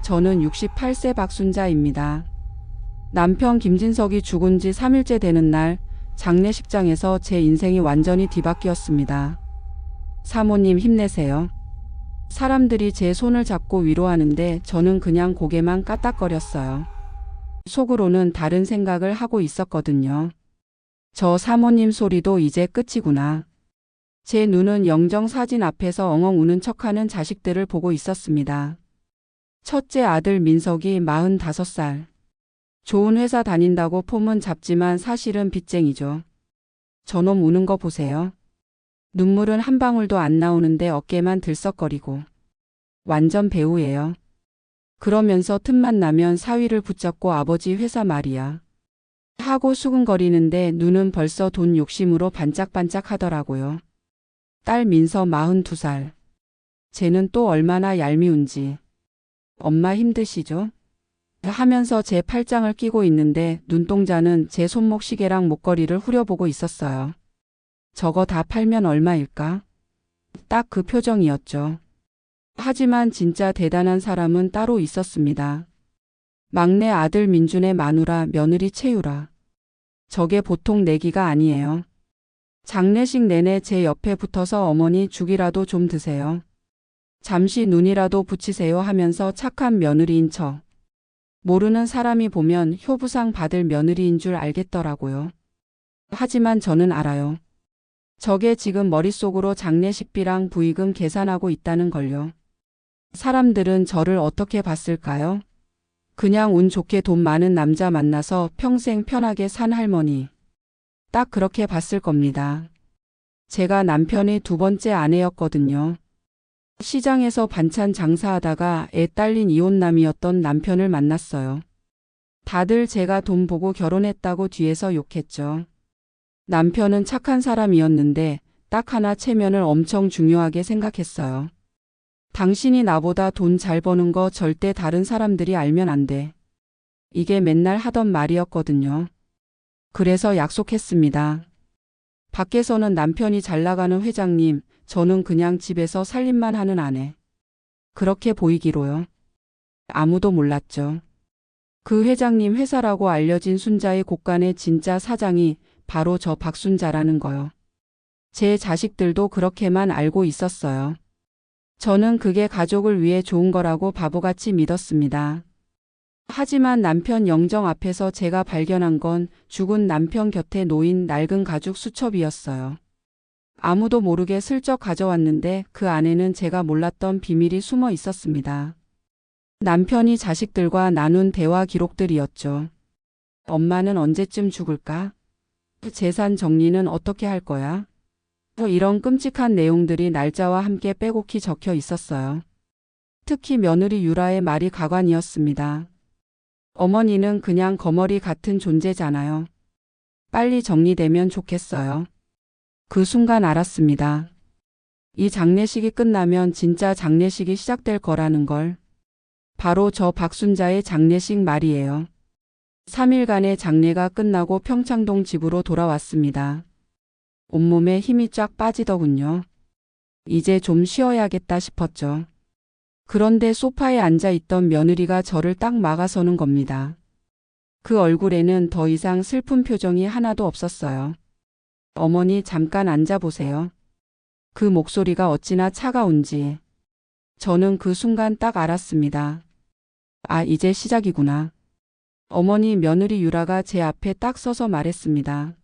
저는 68세 박순자입니다. 남편 김진석이 죽은 지 3일째 되는 날 장례식장에서 제 인생이 완전히 뒤바뀌었습니다. 사모님 힘내세요. 사람들이 제 손을 잡고 위로하는데 저는 그냥 고개만 까딱거렸어요. 속으로는 다른 생각을 하고 있었거든요. 저 사모님 소리도 이제 끝이구나. 제 눈은 영정사진 앞에서 엉엉 우는 척하는 자식들을 보고 있었습니다. 첫째 아들 민석이 45살. 좋은 회사 다닌다고 폼은 잡지만 사실은 빚쟁이죠. 저놈 우는 거 보세요. 눈물은 한 방울도 안 나오는데 어깨만 들썩거리고. 완전 배우예요. 그러면서 틈만 나면 사위를 붙잡고 아버지 회사 말이야 하고 수근거리는데 눈은 벌써 돈 욕심으로 반짝반짝 하더라고요. 딸 민서 42살. 쟤는 또 얼마나 얄미운지. 엄마 힘드시죠? 하면서 제 팔짱을 끼고 있는데 눈동자는 제 손목 시계랑 목걸이를 후려보고 있었어요. 저거 다 팔면 얼마일까? 딱 그 표정이었죠. 하지만 진짜 대단한 사람은 따로 있었습니다. 막내 아들 민준의 마누라 며느리 채유라. 저게 보통 내기가 아니에요. 장례식 내내 제 옆에 붙어서 어머니 죽이라도 좀 드세요. 잠시 눈이라도 붙이세요 하면서 착한 며느리인 척. 모르는 사람이 보면 효부상 받을 며느리인 줄 알겠더라고요. 하지만 저는 알아요. 저게 지금 머릿속으로 장례식비랑 부의금 계산하고 있다는 걸요. 사람들은 저를 어떻게 봤을까요? 그냥 운 좋게 돈 많은 남자 만나서 평생 편하게 산 할머니. 딱 그렇게 봤을 겁니다. 제가 남편의 두 번째 아내였거든요. 시장에서 반찬 장사하다가 애 딸린 이혼남이었던 남편을 만났어요. 다들 제가 돈 보고 결혼했다고 뒤에서 욕했죠. 남편은 착한 사람이었는데 딱 하나 체면을 엄청 중요하게 생각했어요. 당신이 나보다 돈 잘 버는 거 절대 다른 사람들이 알면 안 돼. 이게 맨날 하던 말이었거든요. 그래서 약속했습니다. 밖에서는 남편이 잘 나가는 회장님, 저는 그냥 집에서 살림만 하는 아내. 그렇게 보이기로요. 아무도 몰랐죠. 그 회장님 회사라고 알려진 순자의 곳간의 진짜 사장이 바로 저 박순자라는 거요. 제 자식들도 그렇게만 알고 있었어요. 저는 그게 가족을 위해 좋은 거라고 바보같이 믿었습니다. 하지만 남편 영정 앞에서 제가 발견한 건 죽은 남편 곁에 놓인 낡은 가죽 수첩이었어요. 아무도 모르게 슬쩍 가져왔는데 그 안에는 제가 몰랐던 비밀이 숨어 있었습니다. 남편이 자식들과 나눈 대화 기록들이었죠. 엄마는 언제쯤 죽을까? 재산 정리는 어떻게 할 거야? 이런 끔찍한 내용들이 날짜와 함께 빼곡히 적혀 있었어요. 특히 며느리 유라의 말이 가관이었습니다. 어머니는 그냥 거머리 같은 존재잖아요. 빨리 정리되면 좋겠어요. 그 순간 알았습니다. 이 장례식이 끝나면 진짜 장례식이 시작될 거라는 걸. 바로 저 박순자의 장례식 말이에요. 3일간의 장례가 끝나고 평창동 집으로 돌아왔습니다. 온몸에 힘이 쫙 빠지더군요. 이제 좀 쉬어야겠다 싶었죠. 그런데 소파에 앉아 있던 며느리가 저를 딱 막아서는 겁니다. 그 얼굴에는 더 이상 슬픈 표정이 하나도 없었어요. 어머니 잠깐 앉아보세요. 그 목소리가 어찌나 차가운지. 저는 그 순간 딱 알았습니다. 아, 이제 시작이구나. 어머니 며느리 유라가 제 앞에 딱 서서 말했습니다.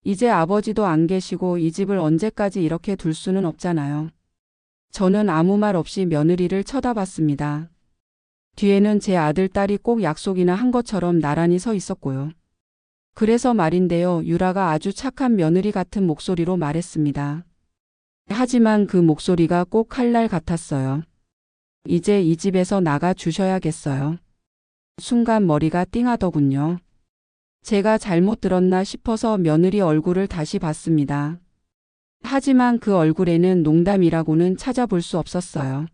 이제 아버지도 안 계시고 이 집을 언제까지 이렇게 둘 수는 없잖아요. 저는 아무 말 없이 며느리를 쳐다봤습니다. 뒤에는 제 아들 딸이 꼭 약속이나 한 것처럼 나란히 서 있었고요. 그래서 말인데요. 유라가 아주 착한 며느리 같은 목소리로 말했습니다. 하지만 그 목소리가 꼭 칼날 같았어요. 이제 이 집에서 나가 주셔야겠어요. 순간 머리가 띵하더군요. 제가 잘못 들었나 싶어서 며느리 얼굴을 다시 봤습니다. 하지만 그 얼굴에는 농담이라고는 찾아볼 수 없었어요.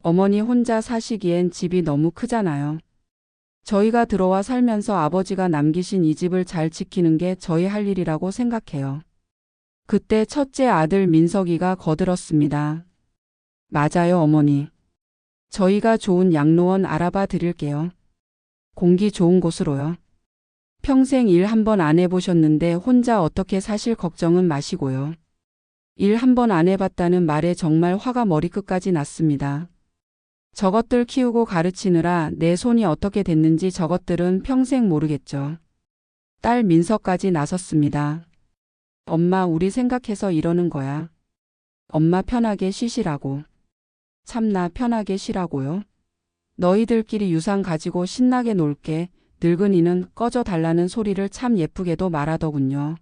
어머니 혼자 사시기엔 집이 너무 크잖아요. 저희가 들어와 살면서 아버지가 남기신 이 집을 잘 지키는 게 저희 할 일이라고 생각해요. 그때 첫째 아들 민석이가 거들었습니다. 맞아요, 어머니. 저희가 좋은 양로원 알아봐 드릴게요. 공기 좋은 곳으로요. 평생 일 한 번 안 해보셨는데 혼자 어떻게 사실 걱정은 마시고요. 일 한 번 안 해봤다는 말에 정말 화가 머리끝까지 났습니다. 저것들 키우고 가르치느라 내 손이 어떻게 됐는지 저것들은 평생 모르겠죠. 딸 민서까지 나섰습니다. 엄마, 우리 생각해서 이러는 거야. 엄마 편하게 쉬시라고. 참나, 편하게 쉬라고요. 너희들끼리 유산 가지고 신나게 놀게. 늙은이는 꺼져 달라는 소리를 참 예쁘게도 말하더군요.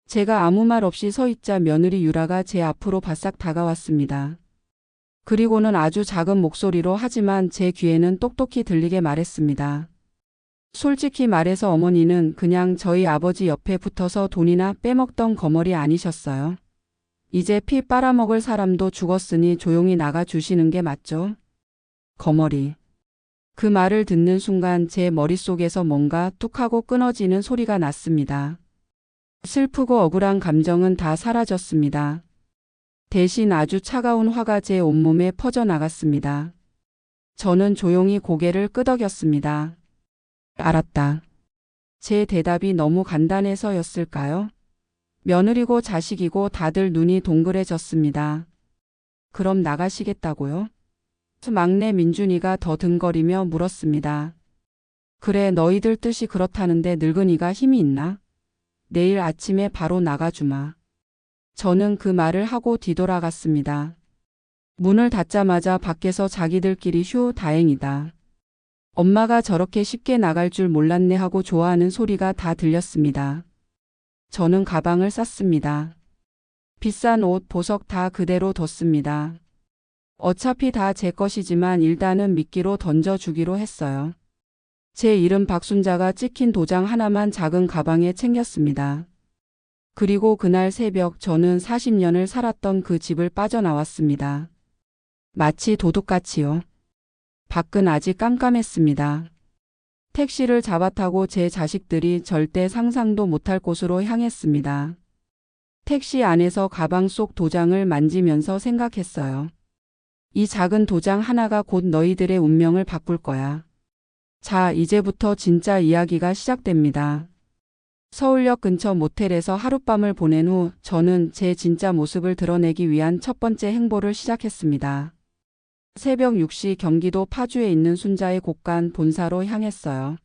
제가 아무 말 없이 서 있자 며느리 유라가 제 앞으로 바싹 다가왔습니다. 그리고는 아주 작은 목소리로 하지만 제 귀에는 똑똑히 들리게 말했습니다. 솔직히 말해서 어머니는 그냥 저희 아버지 옆에 붙어서 돈이나 빼먹던 거머리 아니셨어요. 이제 피 빨아먹을 사람도 죽었으니 조용히 나가 주시는 게 맞죠? 거머리. 그 말을 듣는 순간 제 머릿속에서 뭔가 뚝하고 끊어지는 소리가 났습니다. 슬프고 억울한 감정은 다 사라졌습니다. 대신 아주 차가운 화가 제 온몸에 퍼져나갔습니다. 저는 조용히 고개를 끄덕였습니다. 알았다. 제 대답이 너무 간단해서였을까요? 며느리고 자식이고 다들 눈이 동그래졌습니다. 그럼 나가시겠다고요? 막내 민준이가 더듬거리며 물었습니다. 그래, 너희들 뜻이 그렇다는데 늙은이가 힘이 있나? 내일 아침에 바로 나가주마. 저는 그 말을 하고 뒤돌아갔습니다. 문을 닫자마자 밖에서 자기들끼리 휴, 다행이다. 엄마가 저렇게 쉽게 나갈 줄 몰랐네 하고 좋아하는 소리가 다 들렸습니다. 저는 가방을 쌌습니다. 비싼 옷, 보석 다 그대로 뒀습니다. 어차피 다 제 것이지만 일단은 미끼로 던져주기로 했어요. 제 이름 박순자가 찍힌 도장 하나만 작은 가방에 챙겼습니다. 그리고 그날 새벽 저는 40년을 살았던 그 집을 빠져나왔습니다. 마치 도둑같이요. 밖은 아직 깜깜했습니다. 택시를 잡아타고 제 자식들이 절대 상상도 못할 곳으로 향했습니다. 택시 안에서 가방 속 도장을 만지면서 생각했어요. 이 작은 도장 하나가 곧 너희들의 운명을 바꿀 거야. 자, 이제부터 진짜 이야기가 시작됩니다. 서울역 근처 모텔에서 하룻밤을 보낸 후 저는 제 진짜 모습을 드러내기 위한 첫 번째 행보를 시작했습니다. 새벽 6시 경기도 파주에 있는 순자의 곳간 본사로 향했어요.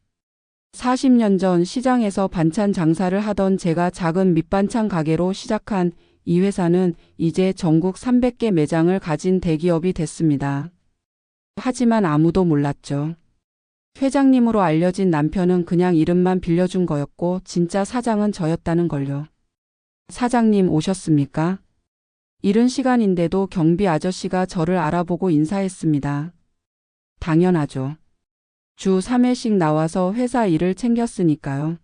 40년 전 시장에서 반찬 장사를 하던 제가 작은 밑반찬 가게로 시작한 이 회사는 이제 전국 300개 매장을 가진 대기업이 됐습니다. 하지만 아무도 몰랐죠. 회장님으로 알려진 남편은 그냥 이름만 빌려준 거였고 진짜 사장은 저였다는 걸요. 사장님 오셨습니까? 이른 시간인데도 경비 아저씨가 저를 알아보고 인사했습니다. 당연하죠. 주 3회씩 나와서 회사 일을 챙겼으니까요.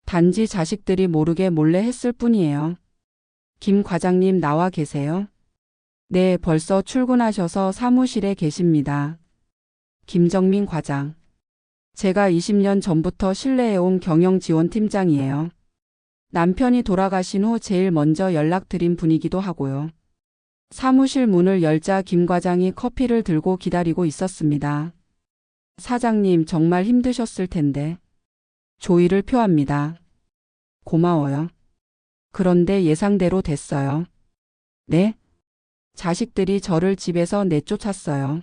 단지 자식들이 모르게 몰래 했을 뿐이에요. 김 과장님 나와 계세요? 네, 벌써 출근하셔서 사무실에 계십니다. 김정민 과장. 제가 20년 전부터 신뢰해온 경영지원팀장이에요. 남편이 돌아가신 후 제일 먼저 연락드린 분이기도 하고요. 사무실 문을 열자 김 과장이 커피를 들고 기다리고 있었습니다. 사장님 정말 힘드셨을 텐데. 조의를 표합니다. 고마워요. 그런데 예상대로 됐어요. 네? 자식들이 저를 집에서 내쫓았어요.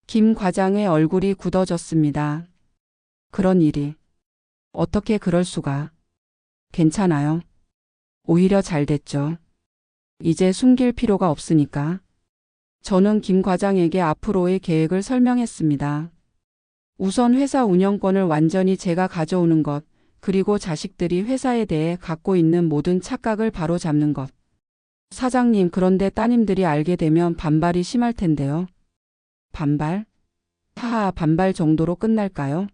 김 과장의 얼굴이 굳어졌습니다. 그런 일이. 어떻게 그럴 수가. 괜찮아요. 오히려 잘 됐죠. 이제 숨길 필요가 없으니까. 저는 김 과장에게 앞으로의 계획을 설명했습니다. 우선 회사 운영권을 완전히 제가 가져오는 것, 그리고 자식들이 회사에 대해 갖고 있는 모든 착각을 바로잡는 것. 사장님, 그런데 따님들이 알게 되면 반발이 심할 텐데요. 반발? 하하, 반발 정도로 끝날까요?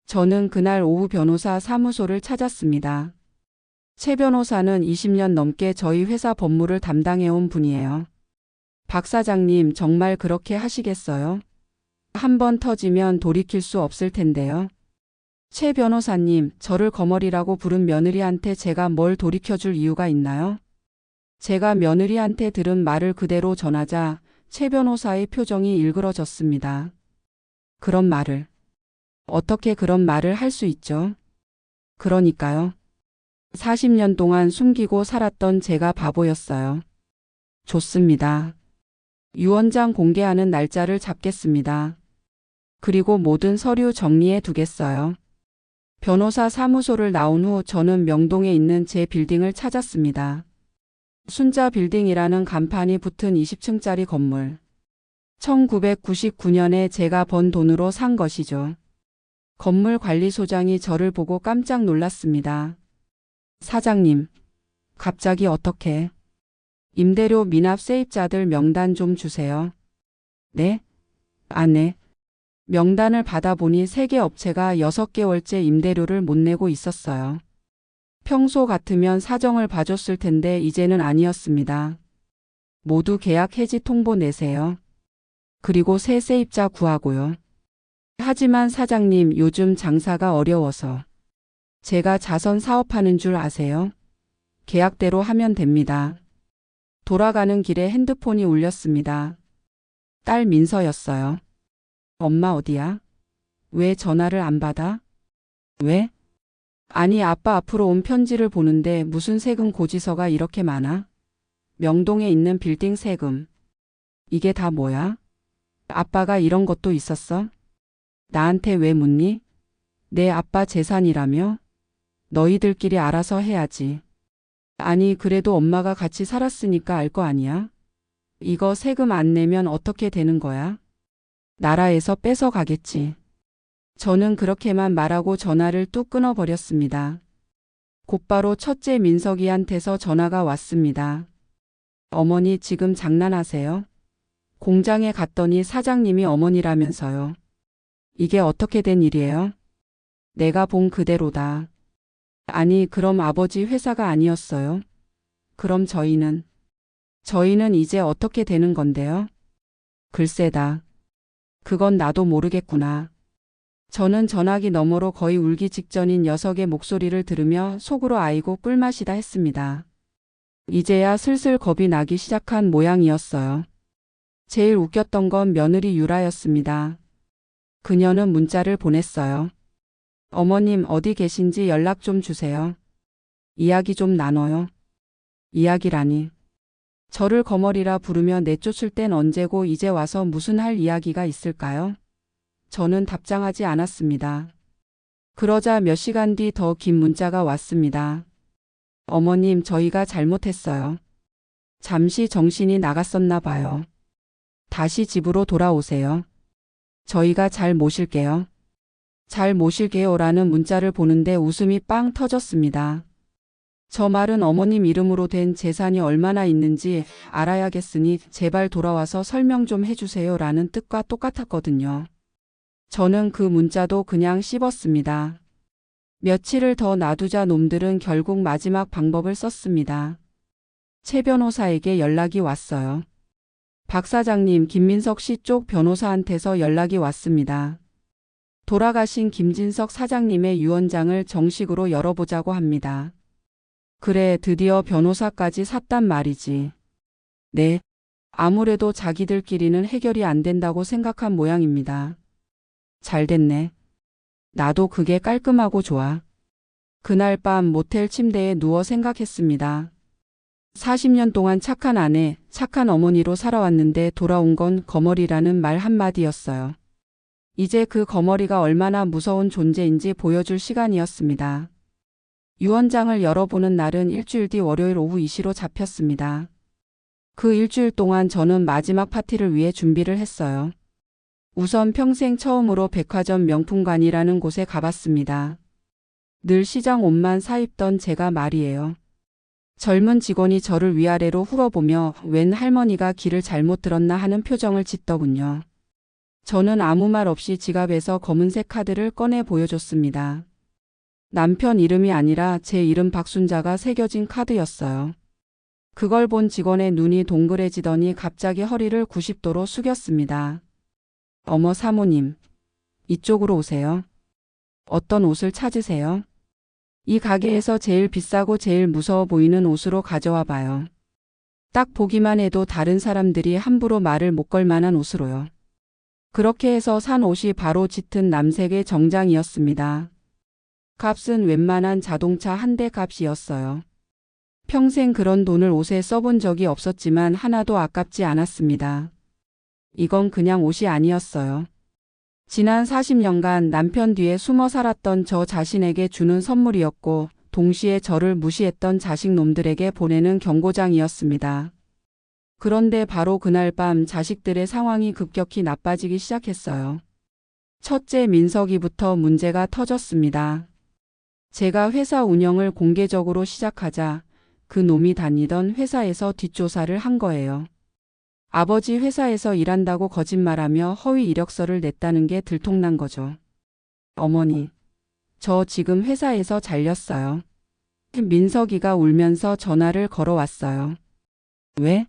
저는 그날 오후 변호사 사무소를 찾았습니다. 최 변호사는 20년 넘게 저희 회사 법무를 담당해온 분이에요. 박 사장님, 정말 그렇게 하시겠어요? 한번 터지면 돌이킬 수 없을 텐데요. 최 변호사님, 저를 거머리라고 부른 며느리한테 제가 뭘 돌이켜줄 이유가 있나요? 제가 며느리한테 들은 말을 그대로 전하자 최 변호사의 표정이 일그러졌습니다. 그런 말을. 어떻게 그런 말을 할 수 있죠? 그러니까요. 40년 동안 숨기고 살았던 제가 바보였어요. 좋습니다. 유언장 공개하는 날짜를 잡겠습니다. 그리고 모든 서류 정리해 두겠어요. 변호사 사무소를 나온 후 저는 명동에 있는 제 빌딩을 찾았습니다. 순자 빌딩이라는 간판이 붙은 20층짜리 건물. 1999년에 제가 번 돈으로 산 것이죠. 건물 관리소장이 저를 보고 깜짝 놀랐습니다. 사장님, 갑자기 어떻게? 임대료 미납 세입자들 명단 좀 주세요. 네? 네. 명단을 받아보니 3개 업체가 6개월째 임대료를 못 내고 있었어요. 평소 같으면 사정을 봐줬을 텐데 이제는 아니었습니다. 모두 계약 해지 통보 내세요. 그리고 새 세입자 구하고요. 하지만 사장님, 요즘 장사가 어려워서. 제가 자선 사업하는 줄 아세요? 계약대로 하면 됩니다. 돌아가는 길에 핸드폰이 울렸습니다. 딸 민서였어요. 엄마 어디야? 왜 전화를 안 받아? 왜? 아니, 아빠 앞으로 온 편지를 보는데 무슨 세금 고지서가 이렇게 많아? 명동에 있는 빌딩 세금. 이게 다 뭐야? 아빠가 이런 것도 있었어? 나한테 왜 묻니? 내 아빠 재산이라며? 너희들끼리 알아서 해야지. 아니, 그래도 엄마가 같이 살았으니까 알 거 아니야? 이거 세금 안 내면 어떻게 되는 거야? 나라에서 뺏어 가겠지. 저는 그렇게만 말하고 전화를 뚝 끊어버렸습니다. 곧바로 첫째 민석이한테서 전화가 왔습니다. 어머니 지금 장난하세요? 공장에 갔더니 사장님이 어머니라면서요. 이게 어떻게 된 일이에요? 내가 본 그대로다. 아니, 그럼 아버지 회사가 아니었어요? 그럼 저희는 이제 어떻게 되는 건데요? 글쎄다. 그건 나도 모르겠구나. 저는 전화기 너머로 거의 울기 직전인 녀석의 목소리를 들으며 속으로 아이고 꿀맛이다 했습니다. 이제야 슬슬 겁이 나기 시작한 모양이었어요. 제일 웃겼던 건 며느리 유라였습니다. 그녀는 문자를 보냈어요. 어머님 어디 계신지 연락 좀 주세요. 이야기 좀 나눠요. 이야기라니. 저를 거머리라 부르며 내쫓을 땐 언제고 이제 와서 무슨 할 이야기가 있을까요? 저는 답장하지 않았습니다. 그러자 몇 시간 뒤 더 긴 문자가 왔습니다. 어머님, 저희가 잘못했어요. 잠시 정신이 나갔었나 봐요. 다시 집으로 돌아오세요. 저희가 잘 모실게요. 잘 모실게요라는 문자를 보는데 웃음이 빵 터졌습니다. 저 말은 어머님 이름으로 된 재산이 얼마나 있는지 알아야겠으니 제발 돌아와서 설명 좀 해주세요라는 뜻과 똑같았거든요. 저는 그 문자도 그냥 씹었습니다. 며칠을 더 놔두자 놈들은 결국 마지막 방법을 썼습니다. 최 변호사에게 연락이 왔어요. 박 사장님, 김민석 씨 쪽 변호사한테서 연락이 왔습니다. 돌아가신 김진석 사장님의 유언장을 정식으로 열어보자고 합니다. 그래, 드디어 변호사까지 샀단 말이지. 네. 아무래도 자기들끼리는 해결이 안 된다고 생각한 모양입니다. 잘 됐네. 나도 그게 깔끔하고 좋아. 그날 밤 모텔 침대에 누워 생각했습니다. 40년 동안 착한 아내, 착한 어머니로 살아왔는데 돌아온 건 거머리라는 말 한마디였어요. 이제 그 거머리가 얼마나 무서운 존재인지 보여줄 시간이었습니다. 유언장을 열어보는 날은 일주일 뒤 월요일 오후 2시로 잡혔습니다. 그 일주일 동안 저는 마지막 파티를 위해 준비를 했어요. 우선 평생 처음으로 백화점 명품관이라는 곳에 가봤습니다. 늘 시장 옷만 사입던 제가 말이에요. 젊은 직원이 저를 위아래로 훑어보며 웬 할머니가 길을 잘못 들었나 하는 표정을 짓더군요. 저는 아무 말 없이 지갑에서 검은색 카드를 꺼내 보여줬습니다. 남편 이름이 아니라 제 이름 박순자가 새겨진 카드였어요. 그걸 본 직원의 눈이 동그래지더니 갑자기 허리를 90도로 숙였습니다. 어머 사모님, 이쪽으로 오세요. 어떤 옷을 찾으세요? 이 가게에서 제일 비싸고 제일 무서워 보이는 옷으로 가져와 봐요. 딱 보기만 해도 다른 사람들이 함부로 말을 못 걸 만한 옷으로요. 그렇게 해서 산 옷이 바로 짙은 남색의 정장이었습니다. 값은 웬만한 자동차 한 대 값이었어요. 평생 그런 돈을 옷에 써본 적이 없었지만 하나도 아깝지 않았습니다. 이건 그냥 옷이 아니었어요. 지난 40년간 남편 뒤에 숨어 살았던 저 자신에게 주는 선물이었고 동시에 저를 무시했던 자식놈들에게 보내는 경고장이었습니다. 그런데 바로 그날 밤 자식들의 상황이 급격히 나빠지기 시작했어요. 첫째 민석이부터 문제가 터졌습니다. 제가 회사 운영을 공개적으로 시작하자 그 놈이 다니던 회사에서 뒷조사를 한 거예요. 아버지 회사에서 일한다고 거짓말하며 허위 이력서를 냈다는 게 들통난 거죠. 어머니, 저 지금 회사에서 잘렸어요. 민석이가 울면서 전화를 걸어왔어요. 왜?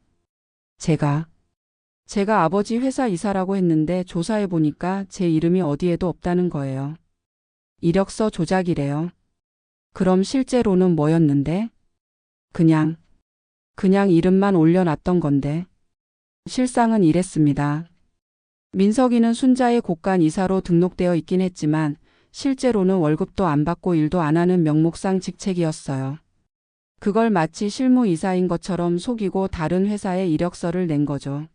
제가 아버지 회사 이사라고 했는데 조사해보니까 제 이름이 어디에도 없다는 거예요. 이력서 조작이래요. 그럼 실제로는 뭐였는데? 그냥 이름만 올려놨던 건데. 실상은 이랬습니다. 민석이는 순자의 고간 이사로 등록되어 있긴 했지만 실제로는 월급도 안 받고 일도 안 하는 명목상 직책이었어요. 그걸 마치 실무이사인 것처럼 속이고 다른 회사에 이력서를 낸 거죠.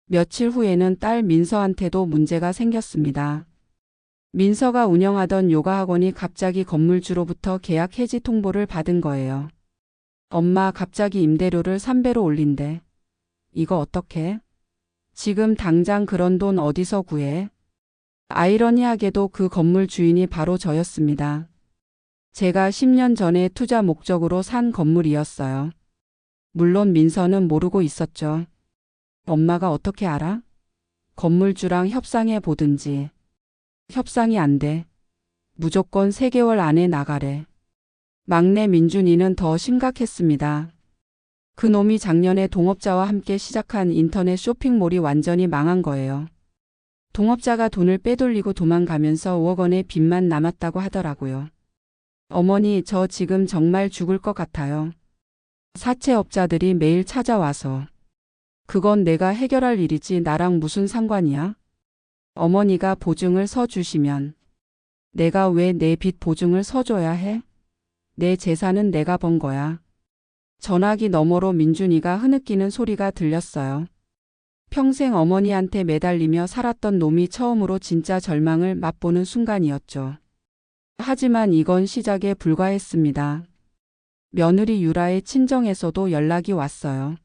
며칠 후에는 딸 민서한테도 문제가 생겼습니다. 민서가 운영하던 요가 학원이 갑자기 건물주로부터 계약 해지 통보를 받은 거예요. 엄마 갑자기 임대료를 3배로 올린대. 이거 어떡해? 지금 당장 그런 돈 어디서 구해? 아이러니하게도 그 건물 주인이 바로 저였습니다. 제가 10년 전에 투자 목적으로 산 건물이었어요. 물론 민서는 모르고 있었죠. 엄마가 어떻게 알아? 건물주랑 협상해 보든지. 협상이 안 돼. 무조건 3개월 안에 나가래. 막내 민준이는 더 심각했습니다. 그 놈이 작년에 동업자와 함께 시작한 인터넷 쇼핑몰이 완전히 망한 거예요. 동업자가 돈을 빼돌리고 도망가면서 5억 원의 빚만 남았다고 하더라고요. 어머니, 저 지금 정말 죽을 것 같아요. 사채업자들이 매일 찾아와서. 그건 내가 해결할 일이지 나랑 무슨 상관이야? 어머니가 보증을 서주시면. 내가 왜 내 빚 보증을 서줘야 해? 내 재산은 내가 번 거야. 전화기 너머로 민준이가 흐느끼는 소리가 들렸어요. 평생 어머니한테 매달리며 살았던 놈이 처음으로 진짜 절망을 맛보는 순간이었죠. 하지만 이건 시작에 불과했습니다. 며느리 유라의 친정에서도 연락이 왔어요.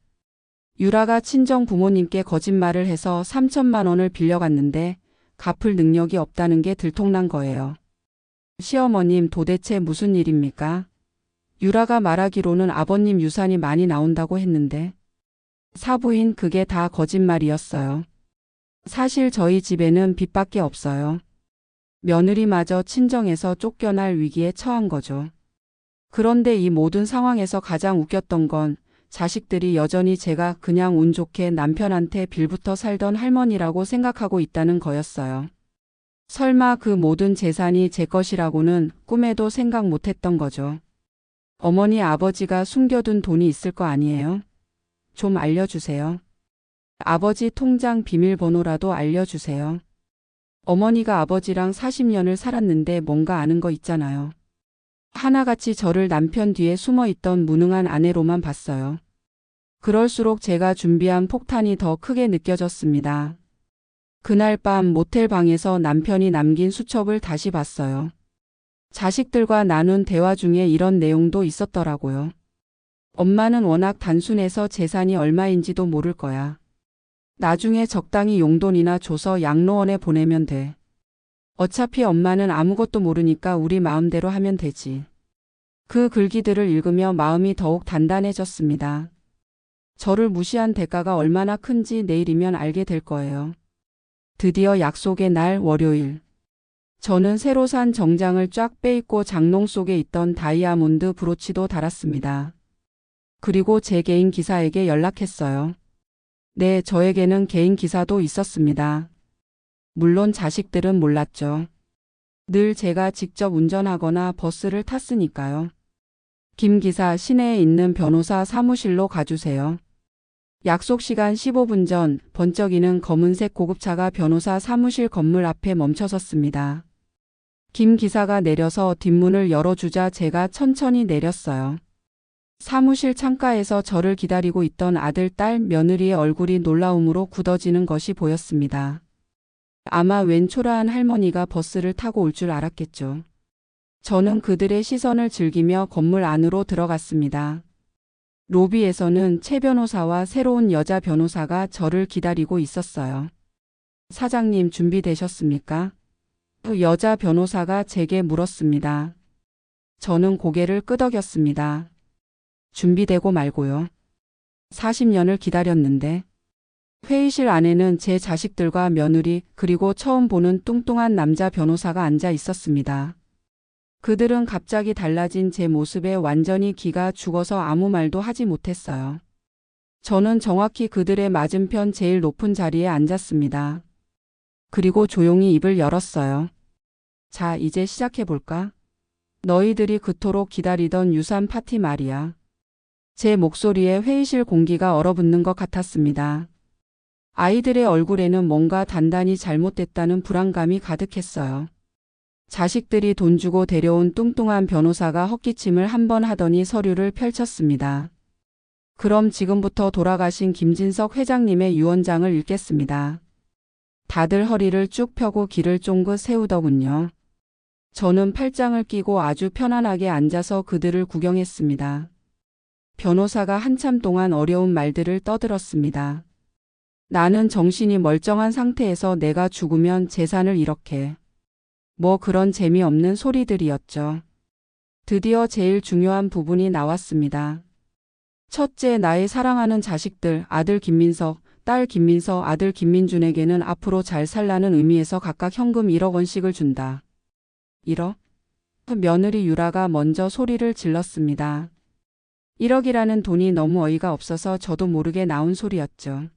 유라가 친정 부모님께 거짓말을 해서 3천만 원을 빌려갔는데 갚을 능력이 없다는 게 들통난 거예요. 시어머님, 도대체 무슨 일입니까? 유라가 말하기로는 아버님 유산이 많이 나온다고 했는데. 사부인, 그게 다 거짓말이었어요. 사실 저희 집에는 빚밖에 없어요. 며느리마저 친정에서 쫓겨날 위기에 처한 거죠. 그런데 이 모든 상황에서 가장 웃겼던 건 자식들이 여전히 제가 그냥 운 좋게 남편한테 빌부터 살던 할머니라고 생각하고 있다는 거였어요. 설마 그 모든 재산이 제 것이라고는 꿈에도 생각 못했던 거죠. 어머니, 아버지가 숨겨둔 돈이 있을 거 아니에요? 좀 알려주세요. 아버지 통장 비밀번호라도 알려주세요. 어머니가 아버지랑 40년을 살았는데 뭔가 아는 거 있잖아요. 하나같이 저를 남편 뒤에 숨어있던 무능한 아내로만 봤어요. 그럴수록 제가 준비한 폭탄이 더 크게 느껴졌습니다. 그날 밤 모텔 방에서 남편이 남긴 수첩을 다시 봤어요. 자식들과 나눈 대화 중에 이런 내용도 있었더라고요. 엄마는 워낙 단순해서 재산이 얼마인지도 모를 거야. 나중에 적당히 용돈이나 줘서 양로원에 보내면 돼. 어차피 엄마는 아무것도 모르니까 우리 마음대로 하면 되지. 그 글귀들을 읽으며 마음이 더욱 단단해졌습니다. 저를 무시한 대가가 얼마나 큰지 내일이면 알게 될 거예요. 드디어 약속의 날, 월요일. 저는 새로 산 정장을 쫙 빼입고 장롱 속에 있던 다이아몬드 브로치도 달았습니다. 그리고 제 개인 기사에게 연락했어요. 네, 저에게는 개인 기사도 있었습니다. 물론 자식들은 몰랐죠. 늘 제가 직접 운전하거나 버스를 탔으니까요. 김 기사, 시내에 있는 변호사 사무실로 가주세요. 약속 시간 15분 전 번쩍이는 검은색 고급차가 변호사 사무실 건물 앞에 멈춰섰습니다. 김 기사가 내려서 뒷문을 열어주자 제가 천천히 내렸어요. 사무실 창가에서 저를 기다리고 있던 아들, 딸, 며느리의 얼굴이 놀라움으로 굳어지는 것이 보였습니다. 아마 웬 초라한 할머니가 버스를 타고 올 줄 알았겠죠. 저는 그들의 시선을 즐기며 건물 안으로 들어갔습니다. 로비에서는 최 변호사와 새로운 여자 변호사가 저를 기다리고 있었어요. 사장님 준비되셨습니까? 여자 변호사가 제게 물었습니다. 저는 고개를 끄덕였습니다. 준비되고 말고요. 40년을 기다렸는데. 회의실 안에는 제 자식들과 며느리 그리고 처음 보는 뚱뚱한 남자 변호사가 앉아 있었습니다. 그들은 갑자기 달라진 제 모습에 완전히 기가 죽어서 아무 말도 하지 못했어요. 저는 정확히 그들의 맞은편 제일 높은 자리에 앉았습니다. 그리고 조용히 입을 열었어요. 자, 이제 시작해볼까? 너희들이 그토록 기다리던 유산 파티 말이야. 제 목소리에 회의실 공기가 얼어붙는 것 같았습니다. 아이들의 얼굴에는 뭔가 단단히 잘못됐다는 불안감이 가득했어요. 자식들이 돈 주고 데려온 뚱뚱한 변호사가 헛기침을 한 번 하더니 서류를 펼쳤습니다. 그럼 지금부터 돌아가신 김진석 회장님의 유언장을 읽겠습니다. 다들 허리를 쭉 펴고 귀를 쫑긋 세우더군요. 저는 팔짱을 끼고 아주 편안하게 앉아서 그들을 구경했습니다. 변호사가 한참 동안 어려운 말들을 떠들었습니다. 나는 정신이 멀쩡한 상태에서 내가 죽으면 재산을 이렇게. 뭐 그런 재미없는 소리들이었죠. 드디어 제일 중요한 부분이 나왔습니다. 첫째, 나의 사랑하는 자식들, 아들 김민석, 딸 김민서, 아들 김민준에게는 앞으로 잘 살라는 의미에서 각각 현금 1억 원씩을 준다. 1억? 며느리 유라가 먼저 소리를 질렀습니다. 1억이라는 돈이 너무 어이가 없어서 저도 모르게 나온 소리였죠.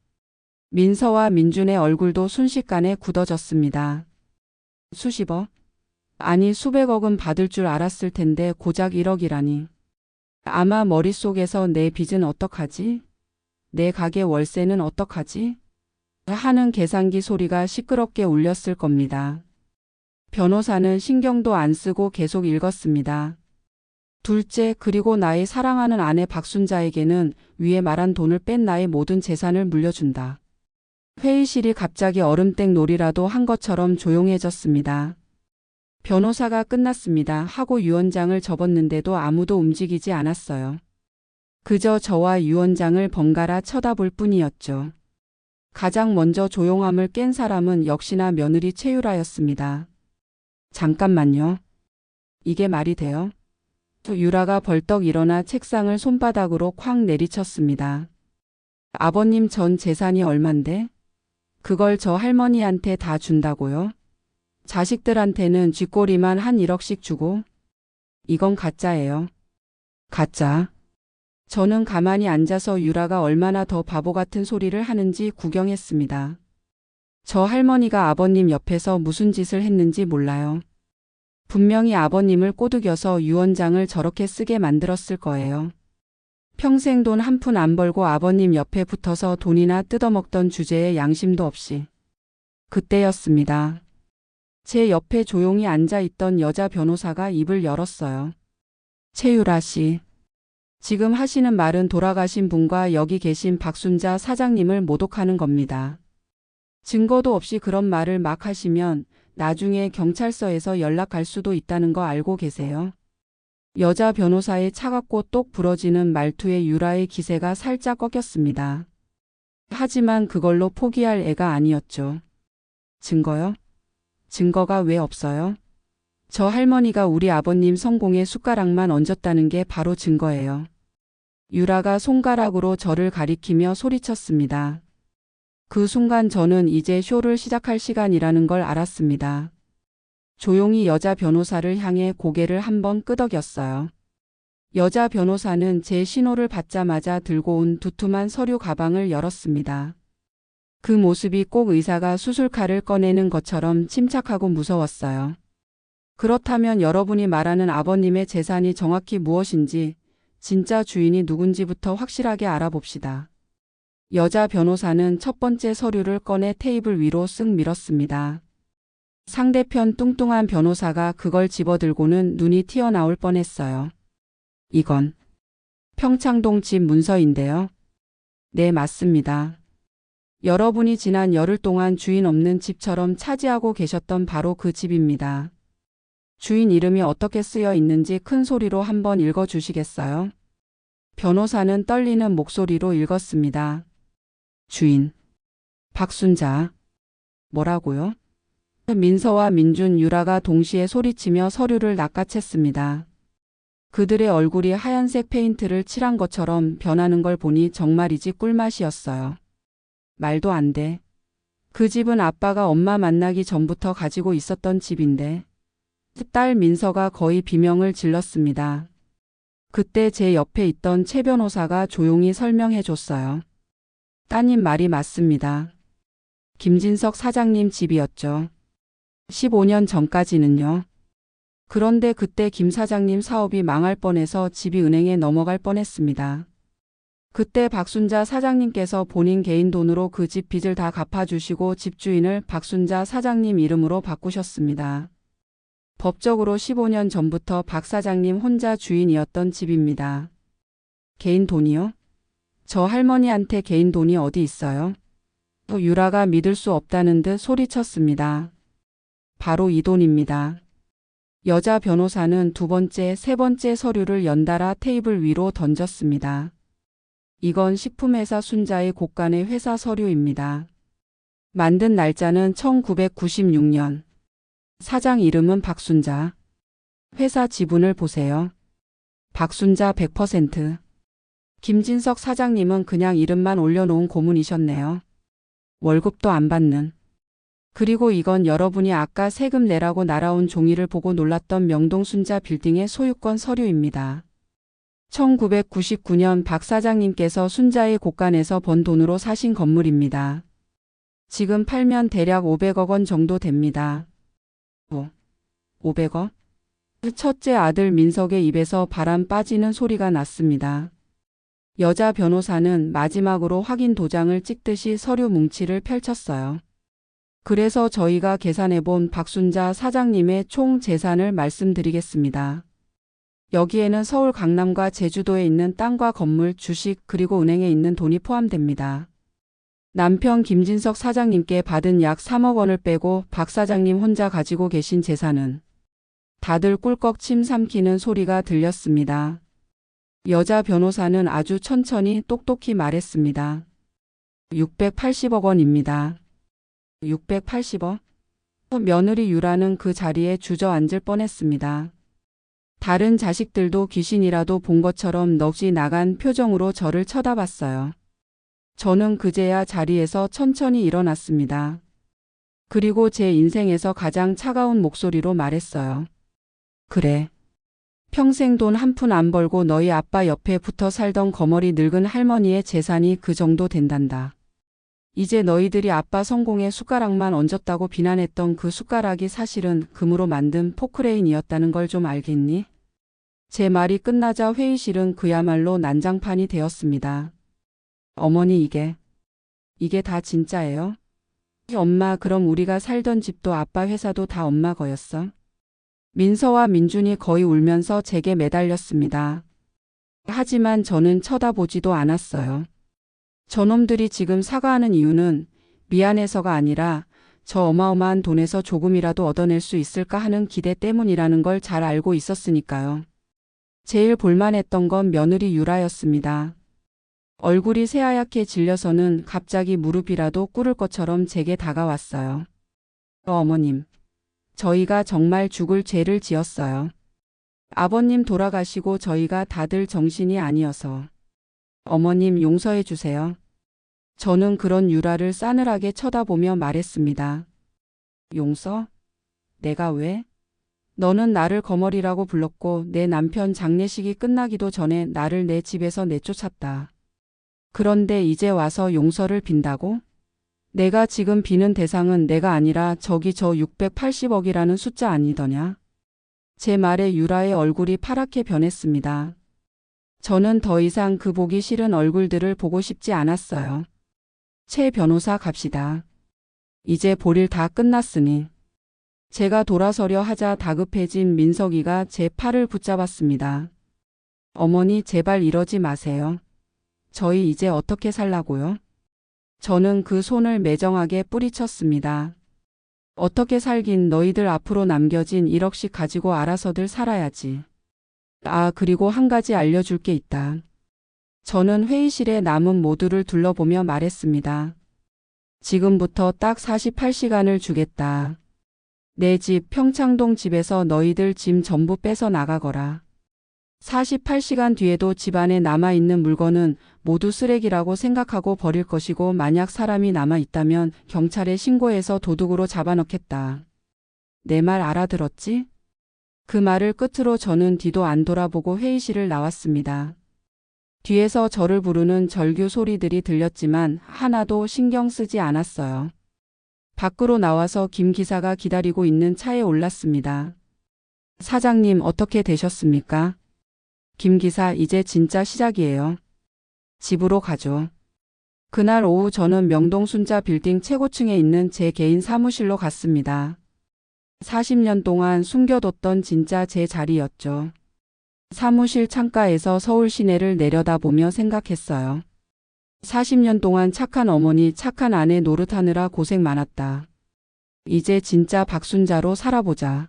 민서와 민준의 얼굴도 순식간에 굳어졌습니다. 수십억? 아니 수백억은 받을 줄 알았을 텐데 고작 1억이라니. 아마 머릿속에서 내 빚은 어떡하지? 내 가게 월세는 어떡하지? 하는 계산기 소리가 시끄럽게 울렸을 겁니다. 변호사는 신경도 안 쓰고 계속 읽었습니다. 둘째, 그리고 나의 사랑하는 아내 박순자에게는 위에 말한 돈을 뺀 나의 모든 재산을 물려준다. 회의실이 갑자기 얼음땡 놀이라도 한 것처럼 조용해졌습니다. 변호사가 끝났습니다 하고 유언장을 접었는데도 아무도 움직이지 않았어요. 그저 저와 유언장을 번갈아 쳐다볼 뿐이었죠. 가장 먼저 조용함을 깬 사람은 역시나 며느리 최유라였습니다. 잠깐만요. 이게 말이 돼요? 유라가 벌떡 일어나 책상을 손바닥으로 쾅 내리쳤습니다. 아버님 전 재산이 얼만데? 그걸 저 할머니한테 다 준다고요? 자식들한테는 쥐꼬리만 한 1억씩 주고? 이건 가짜예요. 가짜. 저는 가만히 앉아서 유라가 얼마나 더 바보 같은 소리를 하는지 구경했습니다. 저 할머니가 아버님 옆에서 무슨 짓을 했는지 몰라요. 분명히 아버님을 꼬드겨서 유언장을 저렇게 쓰게 만들었을 거예요. 평생 돈 한 푼 안 벌고 아버님 옆에 붙어서 돈이나 뜯어먹던 주제에 양심도 없이. 그때였습니다. 제 옆에 조용히 앉아있던 여자 변호사가 입을 열었어요. 최유라 씨. 지금 하시는 말은 돌아가신 분과 여기 계신 박순자 사장님을 모독하는 겁니다. 증거도 없이 그런 말을 막 하시면 나중에 경찰서에서 연락 갈 수도 있다는 거 알고 계세요? 여자 변호사의 차갑고 똑 부러지는 말투에 유라의 기세가 살짝 꺾였습니다. 하지만 그걸로 포기할 애가 아니었죠. 증거요? 증거가 왜 없어요? 저 할머니가 우리 아버님 성공에 숟가락만 얹었다는 게 바로 증거예요. 유라가 손가락으로 저를 가리키며 소리쳤습니다. 그 순간 저는 이제 쇼를 시작할 시간이라는 걸 알았습니다. 조용히 여자 변호사를 향해 고개를 한번 끄덕였어요. 여자 변호사는 제 신호를 받자마자 들고 온 두툼한 서류 가방을 열었습니다. 그 모습이 꼭 의사가 수술칼을 꺼내는 것처럼 침착하고 무서웠어요. 그렇다면 여러분이 말하는 아버님의 재산이 정확히 무엇인지 진짜 주인이 누군지부터 확실하게 알아봅시다. 여자 변호사는 첫 번째 서류를 꺼내 테이블 위로 쓱 밀었습니다. 상대편 뚱뚱한 변호사가 그걸 집어들고는 눈이 튀어나올 뻔했어요. 이건 평창동 집 문서인데요. 네, 맞습니다. 여러분이 지난 열흘 동안 주인 없는 집처럼 차지하고 계셨던 바로 그 집입니다. 주인 이름이 어떻게 쓰여 있는지 큰 소리로 한번 읽어주시겠어요? 변호사는 떨리는 목소리로 읽었습니다. 주인. 박순자. 뭐라고요? 민서와 민준, 유라가 동시에 소리치며 서류를 낚아챘습니다. 그들의 얼굴이 하얀색 페인트를 칠한 것처럼 변하는 걸 보니 정말이지 꿀맛이었어요. 말도 안 돼. 그 집은 아빠가 엄마 만나기 전부터 가지고 있었던 집인데. 딸 민서가 거의 비명을 질렀습니다. 그때 제 옆에 있던 최 변호사가 조용히 설명해 줬어요. 따님 말이 맞습니다. 김진석 사장님 집이었죠. 15년 전까지는요. 그런데 그때 김 사장님 사업이 망할 뻔해서 집이 은행에 넘어갈 뻔했습니다. 그때 박순자 사장님께서 본인 개인 돈으로 그 집 빚을 다 갚아주시고 집주인을 박순자 사장님 이름으로 바꾸셨습니다. 법적으로 15년 전부터 박 사장님 혼자 주인이었던 집입니다. 개인 돈이요? 저 할머니한테 개인 돈이 어디 있어요? 유라가 믿을 수 없다는 듯 소리쳤습니다. 바로 이 돈입니다. 여자 변호사는 두 번째, 세 번째 서류를 연달아 테이블 위로 던졌습니다. 이건 식품회사 순자의 곳간의 회사 서류입니다. 만든 날짜는 1996년. 사장 이름은 박순자. 회사 지분을 보세요. 박순자 100%. 김진석 사장님은 그냥 이름만 올려놓은 고문이셨네요. 월급도 안 받는. 그리고 이건 여러분이 아까 세금 내라고 날아온 종이를 보고 놀랐던 명동 순자 빌딩의 소유권 서류입니다. 1999년 박 사장님께서 순자의 곳간에서 번 돈으로 사신 건물입니다. 지금 팔면 대략 500억 원 정도 됩니다. 500억? 첫째 아들 민석의 입에서 바람 빠지는 소리가 났습니다. 여자 변호사는 마지막으로 확인 도장을 찍듯이 서류 뭉치를 펼쳤어요. 그래서 저희가 계산해본 박순자 사장님의 총 재산을 말씀드리겠습니다. 여기에는 서울 강남과 제주도에 있는 땅과 건물, 주식 그리고 은행에 있는 돈이 포함됩니다. 남편 김진석 사장님께 받은 약 3억 원을 빼고 박 사장님 혼자 가지고 계신 재산은. 다들 꿀꺽 침 삼키는 소리가 들렸습니다. 여자 변호사는 아주 천천히 똑똑히 말했습니다. 680억 원입니다. 680억? 며느리 유라는 그 자리에 주저앉을 뻔했습니다. 다른 자식들도 귀신이라도 본 것처럼 넋이 나간 표정으로 저를 쳐다봤어요. 저는 그제야 자리에서 천천히 일어났습니다. 그리고 제 인생에서 가장 차가운 목소리로 말했어요. 그래. 평생 돈 한 푼 안 벌고 너희 아빠 옆에 붙어 살던 거머리 늙은 할머니의 재산이 그 정도 된단다. 이제 너희들이 아빠 성공에 숟가락만 얹었다고 비난했던 그 숟가락이 사실은 금으로 만든 포크레인이었다는 걸 좀 알겠니? 제 말이 끝나자 회의실은 그야말로 난장판이 되었습니다. 어머니 이게 다 진짜예요? 엄마 그럼 우리가 살던 집도 아빠 회사도 다 엄마 거였어? 민서와 민준이 거의 울면서 제게 매달렸습니다. 하지만 저는 쳐다보지도 않았어요. 저놈들이 지금 사과하는 이유는 미안해서가 아니라 저 어마어마한 돈에서 조금이라도 얻어낼 수 있을까 하는 기대 때문이라는 걸 잘 알고 있었으니까요. 제일 볼만했던 건 며느리 유라였습니다. 얼굴이 새하얗게 질려서는 갑자기 무릎이라도 꿇을 것처럼 제게 다가왔어요. 어머님, 저희가 정말 죽을 죄를 지었어요. 아버님 돌아가시고 저희가 다들 정신이 아니어서. 어머님 용서해 주세요. 저는 그런 유라를 싸늘하게 쳐다보며 말했습니다. 용서? 내가 왜? 너는 나를 거머리라고 불렀고 내 남편 장례식이 끝나기도 전에 나를 내 집에서 내쫓았다. 그런데 이제 와서 용서를 빈다고? 내가 지금 비는 대상은 내가 아니라 저기 저 680억이라는 숫자 아니더냐? 제 말에 유라의 얼굴이 파랗게 변했습니다. 저는 더 이상 그 보기 싫은 얼굴들을 보고 싶지 않았어요. 최 변호사 갑시다. 이제 볼일 다 끝났으니. 제가 돌아서려 하자 다급해진 민석이가 제 팔을 붙잡았습니다. 어머니 제발 이러지 마세요. 저희 이제 어떻게 살라고요? 저는 그 손을 매정하게 뿌리쳤습니다. 어떻게 살긴 너희들 앞으로 남겨진 1억씩 가지고 알아서들 살아야지. 아, 그리고 한 가지 알려줄 게 있다. 저는 회의실에 남은 모두를 둘러보며 말했습니다. 지금부터 딱 48시간을 주겠다. 내 집 평창동 집에서 너희들 짐 전부 빼서 나가거라. 48시간 뒤에도 집안에 남아있는 물건은 모두 쓰레기라고 생각하고 버릴 것이고 만약 사람이 남아있다면 경찰에 신고해서 도둑으로 잡아넣겠다. 내 말 알아들었지? 그 말을 끝으로 저는 뒤도 안 돌아보고 회의실을 나왔습니다. 뒤에서 저를 부르는 절규 소리들이 들렸지만 하나도 신경 쓰지 않았어요. 밖으로 나와서 김 기사가 기다리고 있는 차에 올랐습니다. 사장님 어떻게 되셨습니까? 김 기사 이제 진짜 시작이에요. 집으로 가죠. 그날 오후 저는 명동 순자 빌딩 최고층에 있는 제 개인 사무실로 갔습니다. 40년 동안 숨겨뒀던 진짜 제 자리였죠. 사무실 창가에서 서울 시내를 내려다보며 생각했어요. 40년 동안 착한 어머니, 착한 아내 노릇하느라 고생 많았다. 이제 진짜 박순자로 살아보자.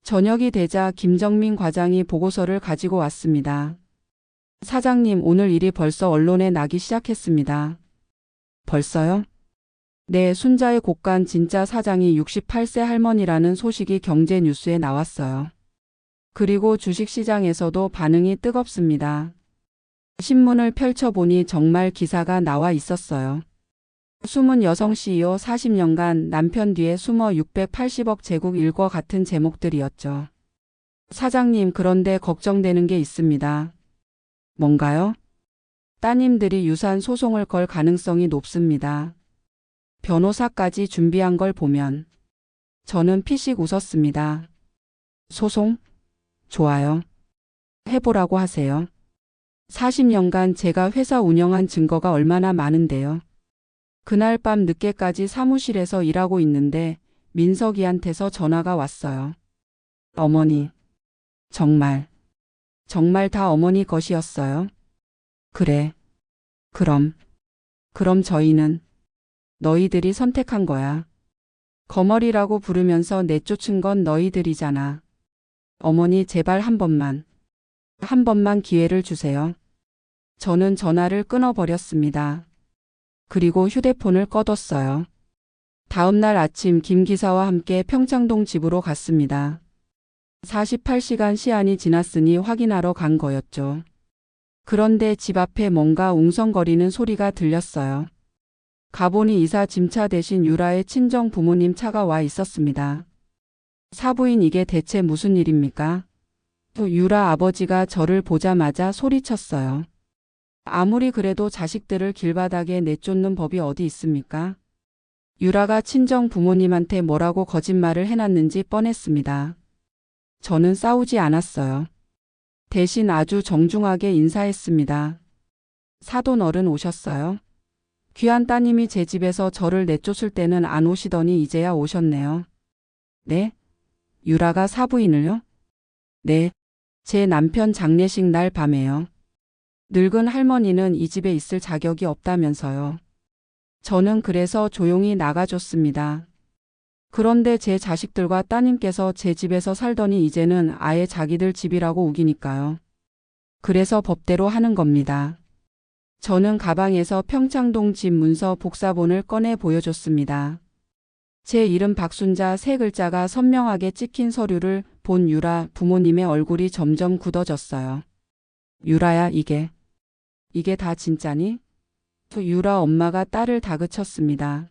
저녁이 되자 김정민 과장이 보고서를 가지고 왔습니다. 사장님, 오늘 일이 벌써 언론에 나기 시작했습니다. 벌써요? 네, 순자의 곡간 진짜 사장이 68세 할머니라는 소식이 경제 뉴스에 나왔어요. 그리고 주식시장에서도 반응이 뜨겁습니다. 신문을 펼쳐보니 정말 기사가 나와 있었어요. 숨은 여성 CEO 40년간 남편 뒤에 숨어 680억 제국 일과 같은 제목들이었죠. 사장님, 그런데 걱정되는 게 있습니다. 뭔가요? 따님들이 유산 소송을 걸 가능성이 높습니다. 변호사까지 준비한 걸 보면. 저는 피식 웃었습니다. 소송? 좋아요. 해보라고 하세요. 40년간 제가 회사 운영한 증거가 얼마나 많은데요. 그날 밤 늦게까지 사무실에서 일하고 있는데 민석이한테서 전화가 왔어요. 어머니. 정말 다 어머니 것이었어요? 그래. 그럼 저희는 너희들이 선택한 거야. 거머리라고 부르면서 내쫓은 건 너희들이잖아. 어머니 제발 한 번만 기회를 주세요. 저는 전화를 끊어버렸습니다. 그리고 휴대폰을 꺼뒀어요. 다음 날 아침 김 기사와 함께 평창동 집으로 갔습니다. 48시간 시한이 지났으니 확인하러 간 거였죠. 그런데 집 앞에 뭔가 웅성거리는 소리가 들렸어요. 가보니 이사 짐차 대신 유라의 친정 부모님 차가 와 있었습니다. 사부인, 이게 대체 무슨 일입니까? 또 유라 아버지가 저를 보자마자 소리쳤어요. 아무리 그래도 자식들을 길바닥에 내쫓는 법이 어디 있습니까? 유라가 친정 부모님한테 뭐라고 거짓말을 해놨는지 뻔했습니다. 저는 싸우지 않았어요. 대신 아주 정중하게 인사했습니다. 사돈 어른 오셨어요? 귀한 따님이 제 집에서 저를 내쫓을 때는 안 오시더니 이제야 오셨네요. 네? 유라가 사부인을요? 네. 제 남편 장례식 날 밤에요. 늙은 할머니는 이 집에 있을 자격이 없다면서요. 저는 그래서 조용히 나가줬습니다. 그런데 제 자식들과 따님께서 제 집에서 살더니 이제는 아예 자기들 집이라고 우기니까요. 그래서 법대로 하는 겁니다. 저는 가방에서 평창동 집 문서 복사본을 꺼내 보여줬습니다. 제 이름 박순자 세 글자가 선명하게 찍힌 서류를 본 유라 부모님의 얼굴이 점점 굳어졌어요. 유라야, 이게 다 진짜니? 유라 엄마가 딸을 다그쳤습니다.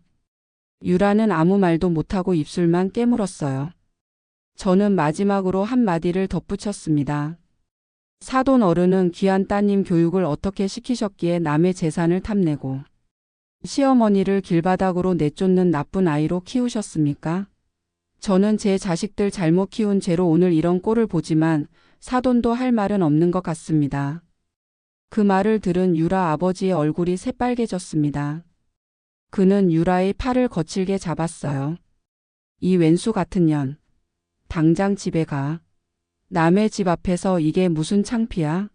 유라는 아무 말도 못하고 입술만 깨물었어요. 저는 마지막으로 한마디를 덧붙였습니다. 사돈 어른은 귀한 따님 교육을 어떻게 시키셨기에 남의 재산을 탐내고 시어머니를 길바닥으로 내쫓는 나쁜 아이로 키우셨습니까? 저는 제 자식들 잘못 키운 죄로 오늘 이런 꼴을 보지만 사돈도 할 말은 없는 것 같습니다. 그 말을 들은 유라 아버지의 얼굴이 새빨개졌습니다. 그는 유라의 팔을 거칠게 잡았어요. 이 왼수 같은 년. 당장 집에 가. 남의 집 앞에서 이게 무슨 창피야?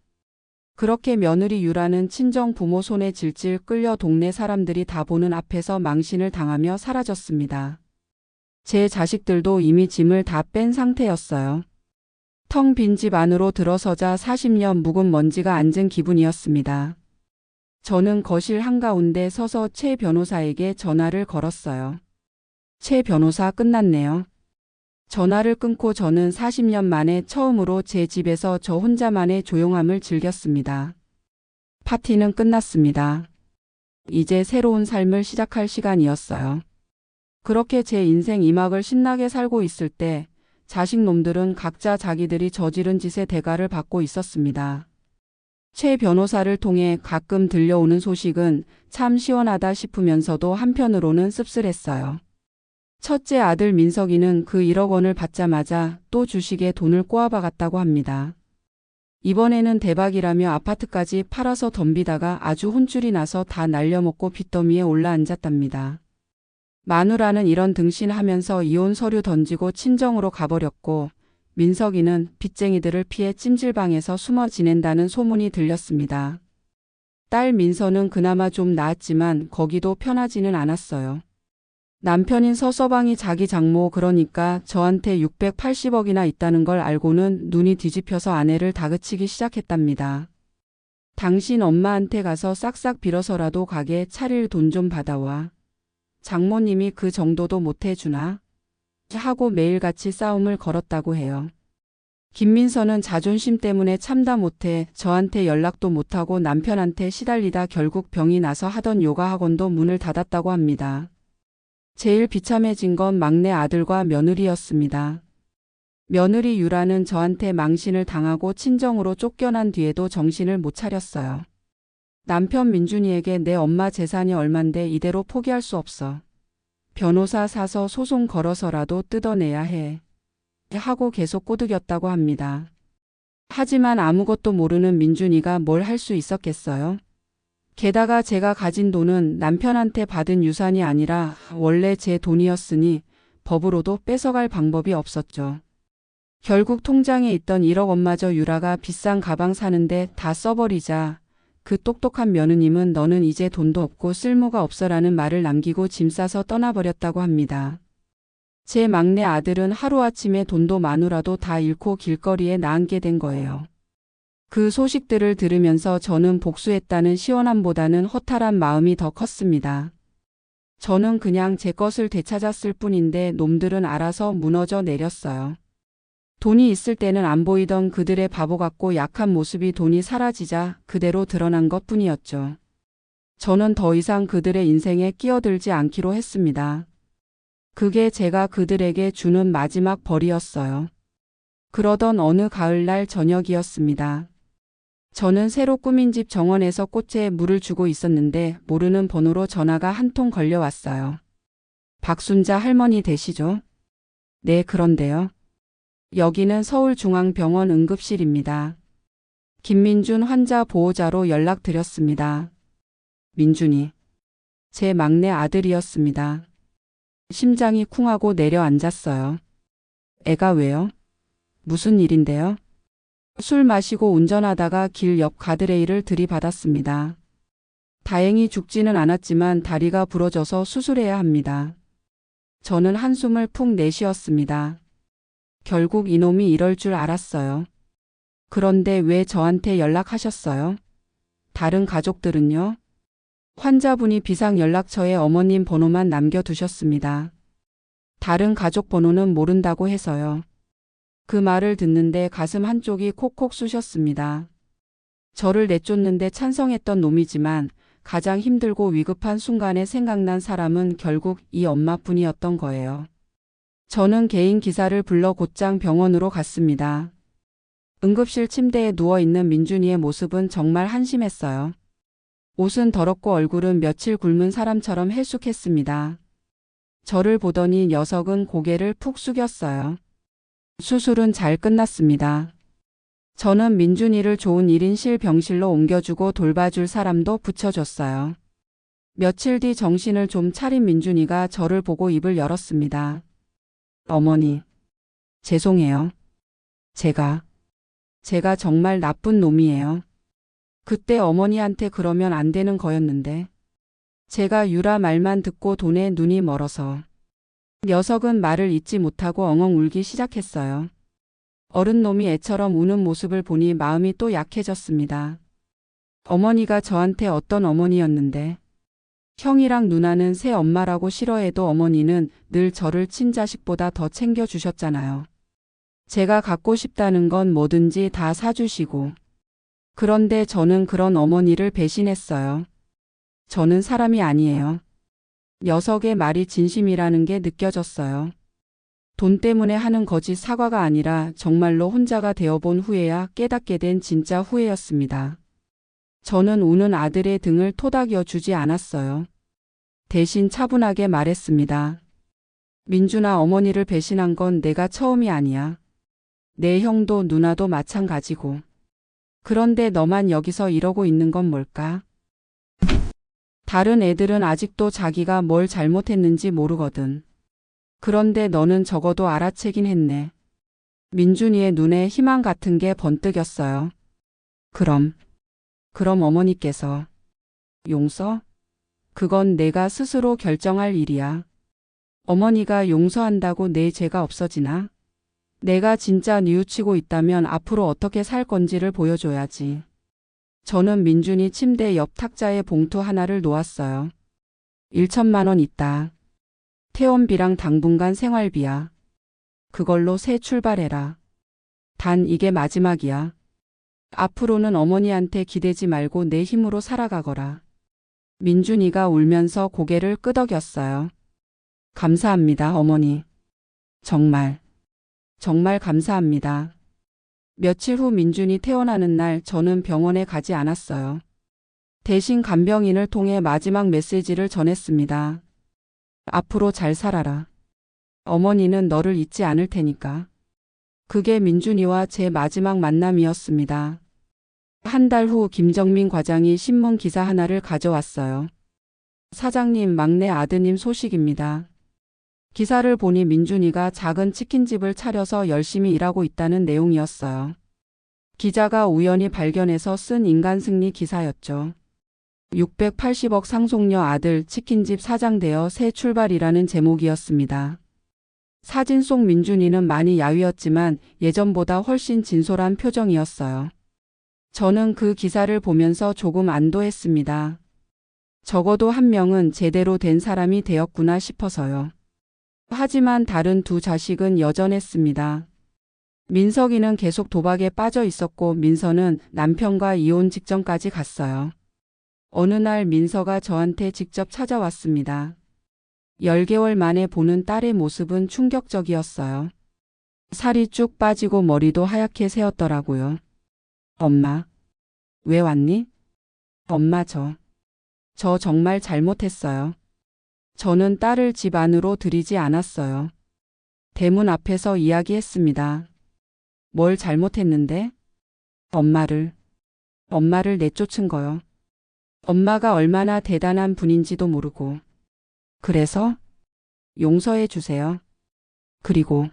그렇게 며느리 유라는 친정 부모 손에 질질 끌려 동네 사람들이 다 보는 앞에서 망신을 당하며 사라졌습니다. 제 자식들도 이미 짐을 다 뺀 상태였어요. 텅 빈 집 안으로 들어서자 40년 묵은 먼지가 앉은 기분이었습니다. 저는 거실 한가운데 서서 최 변호사에게 전화를 걸었어요. 최 변호사 끝났네요. 전화를 끊고 저는 40년 만에 처음으로 제 집에서 저 혼자만의 조용함을 즐겼습니다. 파티는 끝났습니다. 이제 새로운 삶을 시작할 시간이었어요. 그렇게 제 인생 2막을 신나게 살고 있을 때 자식놈들은 각자 자기들이 저지른 짓의 대가를 받고 있었습니다. 최 변호사를 통해 가끔 들려오는 소식은 참 시원하다 싶으면서도 한편으로는 씁쓸했어요. 첫째 아들 민석이는 그 1억 원을 받자마자 또 주식에 돈을 꼬아박았다고 합니다. 이번에는 대박이라며 아파트까지 팔아서 덤비다가 아주 혼쭐이 나서 다 날려먹고 빚더미에 올라앉았답니다. 마누라는 이런 등신하면서 이혼 서류 던지고 친정으로 가버렸고 민석이는 빚쟁이들을 피해 찜질방에서 숨어 지낸다는 소문이 들렸습니다. 딸 민서는 그나마 좀 나았지만 거기도 편하지는 않았어요. 남편인 서서방이 자기 장모 그러니까 저한테 680억이나 있다는 걸 알고는 눈이 뒤집혀서 아내를 다그치기 시작했답니다. 당신 엄마한테 가서 싹싹 빌어서라도 가게 차릴 돈 좀 받아와. 장모님이 그 정도도 못 해주나? 하고 매일같이 싸움을 걸었다고 해요. 김민서는 자존심 때문에 참다 못해 저한테 연락도 못하고 남편한테 시달리다 결국 병이 나서 하던 요가 학원도 문을 닫았다고 합니다. 제일 비참해진 건 막내 아들과 며느리였습니다. 며느리 유라는 저한테 망신을 당하고 친정으로 쫓겨난 뒤에도 정신을 못 차렸어요. 남편 민준이에게 내 엄마 재산이 얼만데 이대로 포기할 수 없어. 변호사 사서 소송 걸어서라도 뜯어내야 해. 하고 계속 꼬드겼다고 합니다. 하지만 아무것도 모르는 민준이가 뭘 할 수 있었겠어요? 게다가 제가 가진 돈은 남편한테 받은 유산이 아니라 원래 제 돈이었으니 법으로도 뺏어갈 방법이 없었죠. 결국 통장에 있던 1억 원마저 유라가 비싼 가방 사는데 다 써버리자 그 똑똑한 며느님은 너는 이제 돈도 없고 쓸모가 없어라는 말을 남기고 짐 싸서 떠나버렸다고 합니다. 제 막내 아들은 하루아침에 돈도 마누라도 다 잃고 길거리에 나앉게 된 거예요. 그 소식들을 들으면서 저는 복수했다는 시원함보다는 허탈한 마음이 더 컸습니다. 저는 그냥 제 것을 되찾았을 뿐인데 놈들은 알아서 무너져 내렸어요. 돈이 있을 때는 안 보이던 그들의 바보 같고 약한 모습이 돈이 사라지자 그대로 드러난 것뿐이었죠. 저는 더 이상 그들의 인생에 끼어들지 않기로 했습니다. 그게 제가 그들에게 주는 마지막 벌이었어요. 그러던 어느 가을날 저녁이었습니다. 저는 새로 꾸민 집 정원에서 꽃에 물을 주고 있었는데 모르는 번호로 전화가 한 통 걸려왔어요. 박순자 할머니 되시죠? 네, 그런데요. 여기는 서울중앙병원 응급실입니다. 김민준 환자 보호자로 연락드렸습니다. 민준이. 제 막내 아들이었습니다. 심장이 쿵하고 내려앉았어요. 애가 왜요? 무슨 일인데요? 술 마시고 운전하다가 길 옆 가드레일을 들이받았습니다. 다행히 죽지는 않았지만 다리가 부러져서 수술해야 합니다. 저는 한숨을 푹 내쉬었습니다. 결국 이놈이 이럴 줄 알았어요. 그런데 왜 저한테 연락하셨어요? 다른 가족들은요? 환자분이 비상연락처에 어머님 번호만 남겨두셨습니다. 다른 가족 번호는 모른다고 해서요. 그 말을 듣는데 가슴 한쪽이 콕콕 쑤셨습니다. 저를 내쫓는데 찬성했던 놈이지만 가장 힘들고 위급한 순간에 생각난 사람은 결국 이 엄마뿐이었던 거예요. 저는 개인 기사를 불러 곧장 병원으로 갔습니다. 응급실 침대에 누워있는 민준이의 모습은 정말 한심했어요. 옷은 더럽고 얼굴은 며칠 굶은 사람처럼 헬쑥했습니다. 저를 보더니 녀석은 고개를 푹 숙였어요. 수술은 잘 끝났습니다. 저는 민준이를 좋은 1인실 병실로 옮겨주고 돌봐줄 사람도 붙여줬어요. 며칠 뒤 정신을 좀 차린 민준이가 저를 보고 입을 열었습니다. 어머니, 죄송해요. 제가 정말 나쁜 놈이에요. 그때 어머니한테 그러면 안 되는 거였는데. 제가 유라 말만 듣고 돈에 눈이 멀어서. 녀석은 말을 잇지 못하고 엉엉 울기 시작했어요. 어른 놈이 애처럼 우는 모습을 보니 마음이 또 약해졌습니다. 어머니가 저한테 어떤 어머니였는데. 형이랑 누나는 새 엄마라고 싫어해도 어머니는 늘 저를 친자식보다 더 챙겨주셨잖아요. 제가 갖고 싶다는 건 뭐든지 다 사주시고. 그런데 저는 그런 어머니를 배신했어요. 저는 사람이 아니에요. 녀석의 말이 진심이라는 게 느껴졌어요. 돈 때문에 하는 거짓 사과가 아니라 정말로 혼자가 되어본 후에야 깨닫게 된 진짜 후회였습니다. 저는 우는 아들의 등을 토닥여 주지 않았어요. 대신 차분하게 말했습니다. 민준아, 어머니를 배신한 건 내가 처음이 아니야. 내 형도 누나도 마찬가지고. 그런데 너만 여기서 이러고 있는 건 뭘까? 다른 애들은 아직도 자기가 뭘 잘못했는지 모르거든. 그런데 너는 적어도 알아채긴 했네. 민준이의 눈에 희망 같은 게 번뜩였어요. 그럼 어머니께서 용서? 그건 내가 스스로 결정할 일이야. 어머니가 용서한다고 내 죄가 없어지나? 내가 진짜 뉘우치고 있다면 앞으로 어떻게 살 건지를 보여줘야지. 저는 민준이 침대 옆 탁자에 봉투 하나를 놓았어요. 1천만 원 있다. 퇴원비랑 당분간 생활비야. 그걸로 새 출발해라. 단 이게 마지막이야. 앞으로는 어머니한테 기대지 말고 내 힘으로 살아가거라. 민준이가 울면서 고개를 끄덕였어요. 감사합니다, 어머니. 정말 감사합니다. 며칠 후 민준이 퇴원하는 날 저는 병원에 가지 않았어요. 대신 간병인을 통해 마지막 메시지를 전했습니다. 앞으로 잘 살아라. 어머니는 너를 잊지 않을 테니까. 그게 민준이와 제 마지막 만남이었습니다. 한 달 후 김정민 과장이 신문 기사 하나를 가져왔어요. 사장님, 막내 아드님 소식입니다. 기사를 보니 민준이가 작은 치킨집을 차려서 열심히 일하고 있다는 내용이었어요. 기자가 우연히 발견해서 쓴 인간승리 기사였죠. 680억 상속녀 아들 치킨집 사장 되어 새 출발이라는 제목이었습니다. 사진 속 민준이는 많이 야위었지만 예전보다 훨씬 진솔한 표정이었어요. 저는 그 기사를 보면서 조금 안도했습니다. 적어도 한 명은 제대로 된 사람이 되었구나 싶어서요. 하지만 다른 두 자식은 여전했습니다. 민석이는 계속 도박에 빠져 있었고 민서는 남편과 이혼 직전까지 갔어요. 어느 날 민서가 저한테 직접 찾아왔습니다. 10개월 만에 보는 딸의 모습은 충격적이었어요. 살이 쭉 빠지고 머리도 하얗게 새었더라고요. 엄마, 왜 왔니? 엄마, 저 정말 잘못했어요. 저는 딸을 집 안으로 들이지 않았어요. 대문 앞에서 이야기했습니다. 뭘 잘못했는데? 엄마를 내쫓은 거요. 엄마가 얼마나 대단한 분인지도 모르고. 그래서 용서해 주세요. 그리고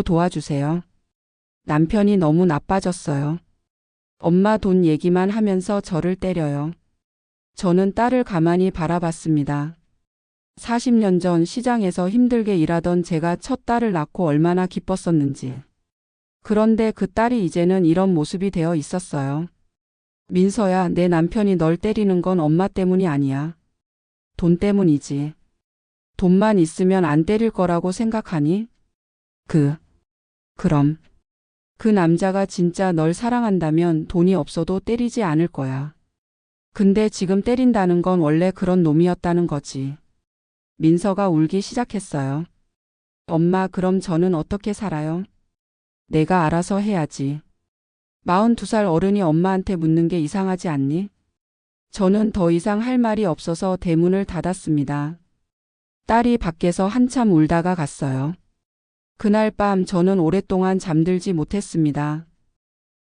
도와주세요. 남편이 너무 나빠졌어요. 엄마 돈 얘기만 하면서 저를 때려요. 저는 딸을 가만히 바라봤습니다. 40년 전 시장에서 힘들게 일하던 제가 첫 딸을 낳고 얼마나 기뻤었는지. 그런데 그 딸이 이제는 이런 모습이 되어 있었어요. 민서야, 내 남편이 널 때리는 건 엄마 때문이 아니야. 돈 때문이지. 돈만 있으면 안 때릴 거라고 생각하니? 그럼. 그 남자가 진짜 널 사랑한다면 돈이 없어도 때리지 않을 거야. 근데 지금 때린다는 건 원래 그런 놈이었다는 거지. 민서가 울기 시작했어요. 엄마, 그럼 저는 어떻게 살아요? 내가 알아서 해야지. 42살 어른이 엄마한테 묻는 게 이상하지 않니? 저는 더 이상 할 말이 없어서 대문을 닫았습니다. 딸이 밖에서 한참 울다가 갔어요. 그날 밤 저는 오랫동안 잠들지 못했습니다.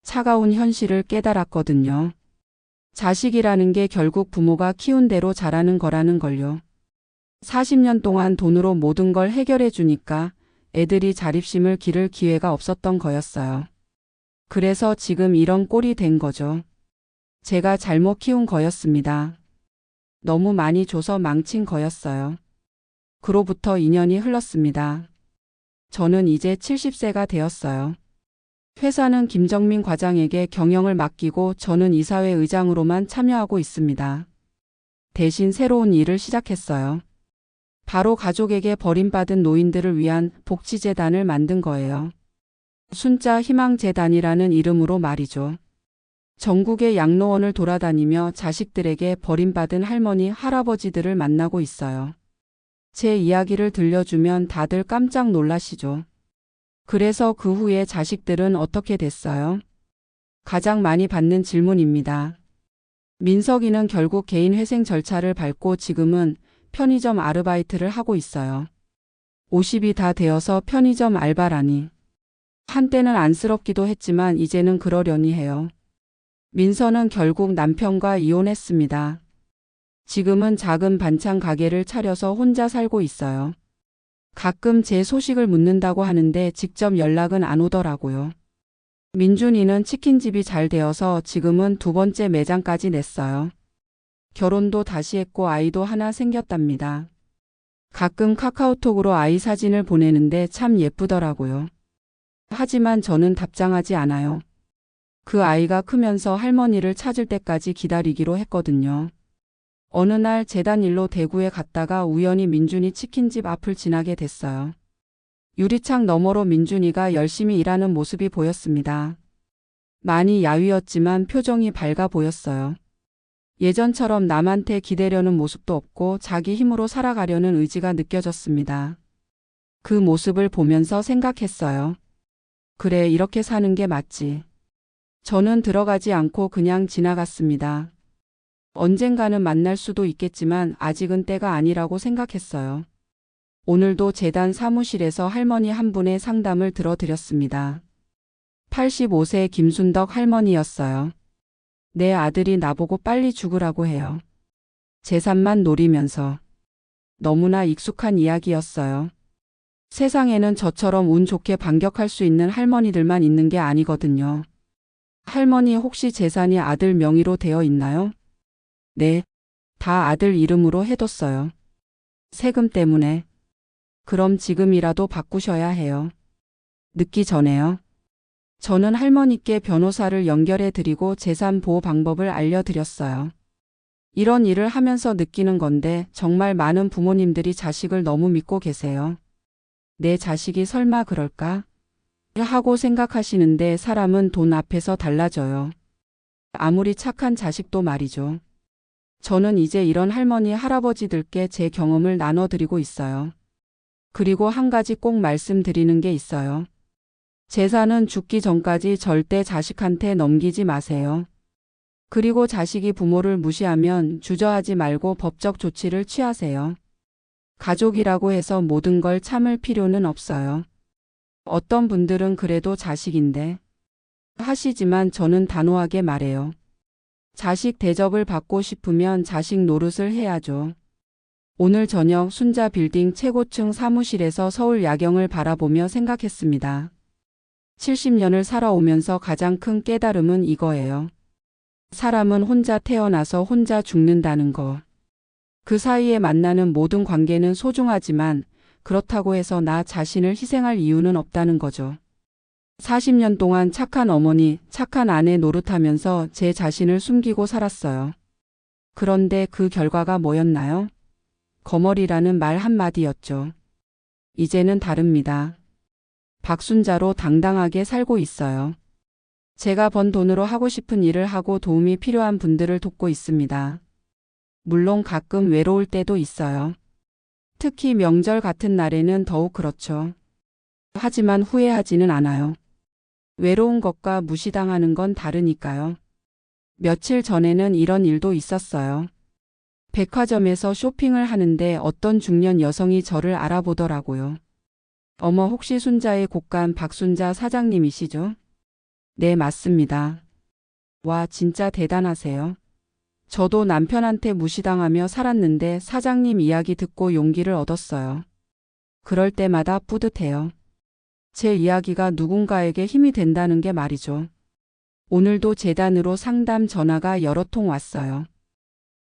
차가운 현실을 깨달았거든요. 자식이라는 게 결국 부모가 키운 대로 자라는 거라는 걸요. 40년 동안 돈으로 모든 걸 해결해 주니까 애들이 자립심을 기를 기회가 없었던 거였어요. 그래서 지금 이런 꼴이 된 거죠. 제가 잘못 키운 거였습니다. 너무 많이 줘서 망친 거였어요. 그로부터 2년이 흘렀습니다. 저는 이제 70세가 되었어요. 회사는 김정민 과장에게 경영을 맡기고 저는 이사회 의장으로만 참여하고 있습니다. 대신 새로운 일을 시작했어요. 바로 가족에게 버림받은 노인들을 위한 복지재단을 만든 거예요. 순자 희망재단이라는 이름으로 말이죠. 전국의 양로원을 돌아다니며 자식들에게 버림받은 할머니, 할아버지들을 만나고 있어요. 제 이야기를 들려주면 다들 깜짝 놀라시죠. 그래서 그 후에 자식들은 어떻게 됐어요? 가장 많이 받는 질문입니다. 민석이는 결국 개인 회생 절차를 밟고 지금은 편의점 아르바이트를 하고 있어요. 50이 다 되어서 편의점 알바라니. 한때는 안쓰럽기도 했지만 이제는 그러려니 해요. 민서는 결국 남편과 이혼했습니다. 지금은 작은 반찬 가게를 차려서 혼자 살고 있어요. 가끔 제 소식을 묻는다고 하는데 직접 연락은 안 오더라고요. 민준이는 치킨집이 잘 되어서 지금은 2번째 매장까지 냈어요. 결혼도 다시 했고 아이도 하나 생겼답니다. 가끔 카카오톡으로 아이 사진을 보내는데 참 예쁘더라고요. 하지만 저는 답장하지 않아요. 그 아이가 크면서 할머니를 찾을 때까지 기다리기로 했거든요. 어느 날 재단 일로 대구에 갔다가 우연히 민준이 치킨집 앞을 지나게 됐어요. 유리창 너머로 민준이가 열심히 일하는 모습이 보였습니다. 많이 야위었지만 표정이 밝아 보였어요. 예전처럼 남한테 기대려는 모습도 없고 자기 힘으로 살아가려는 의지가 느껴졌습니다. 그 모습을 보면서 생각했어요. 그래, 이렇게 사는 게 맞지. 저는 들어가지 않고 그냥 지나갔습니다. 언젠가는 만날 수도 있겠지만 아직은 때가 아니라고 생각했어요. 오늘도 재단 사무실에서 할머니 한 분의 상담을 들어드렸습니다. 85세 김순덕 할머니였어요. 내 아들이 나보고 빨리 죽으라고 해요. 재산만 노리면서. 너무나 익숙한 이야기였어요. 세상에는 저처럼 운 좋게 반격할 수 있는 할머니들만 있는 게 아니거든요. 할머니 혹시 재산이 아들 명의로 되어 있나요? 네, 다 아들 이름으로 해뒀어요. 세금 때문에. 그럼 지금이라도 바꾸셔야 해요. 늦기 전에요. 저는 할머니께 변호사를 연결해 드리고 재산 보호 방법을 알려드렸어요. 이런 일을 하면서 느끼는 건데 정말 많은 부모님들이 자식을 너무 믿고 계세요. 내 자식이 설마 그럴까? 하고 생각하시는데 사람은 돈 앞에서 달라져요. 아무리 착한 자식도 말이죠. 저는 이제 이런 할머니, 할아버지들께 제 경험을 나눠드리고 있어요. 그리고 한 가지 꼭 말씀드리는 게 있어요. 재산은 죽기 전까지 절대 자식한테 넘기지 마세요. 그리고 자식이 부모를 무시하면 주저하지 말고 법적 조치를 취하세요. 가족이라고 해서 모든 걸 참을 필요는 없어요. 어떤 분들은 그래도 자식인데 하시지만 저는 단호하게 말해요. 자식 대접을 받고 싶으면 자식 노릇을 해야죠. 오늘 저녁 순자 빌딩 최고층 사무실에서 서울 야경을 바라보며 생각했습니다. 70년을 살아오면서 가장 큰 깨달음은 이거예요. 사람은 혼자 태어나서 혼자 죽는다는 거. 그 사이에 만나는 모든 관계는 소중하지만 그렇다고 해서 나 자신을 희생할 이유는 없다는 거죠. 40년 동안 착한 어머니, 착한 아내 노릇하면서 제 자신을 숨기고 살았어요. 그런데 그 결과가 뭐였나요? 거머리라는 말 한마디였죠. 이제는 다릅니다. 박순자로 당당하게 살고 있어요. 제가 번 돈으로 하고 싶은 일을 하고 도움이 필요한 분들을 돕고 있습니다. 물론 가끔 외로울 때도 있어요. 특히 명절 같은 날에는 더욱 그렇죠. 하지만 후회하지는 않아요. 외로운 것과 무시당하는 건 다르니까요. 며칠 전에는 이런 일도 있었어요. 백화점에서 쇼핑을 하는데 어떤 중년 여성이 저를 알아보더라고요. 어머, 혹시 순자의 곡간 박순자 사장님이시죠? 네, 맞습니다. 와, 진짜 대단하세요. 저도 남편한테 무시당하며 살았는데 사장님 이야기 듣고 용기를 얻었어요. 그럴 때마다 뿌듯해요. 제 이야기가 누군가에게 힘이 된다는 게 말이죠. 오늘도 재단으로 상담 전화가 여러 통 왔어요.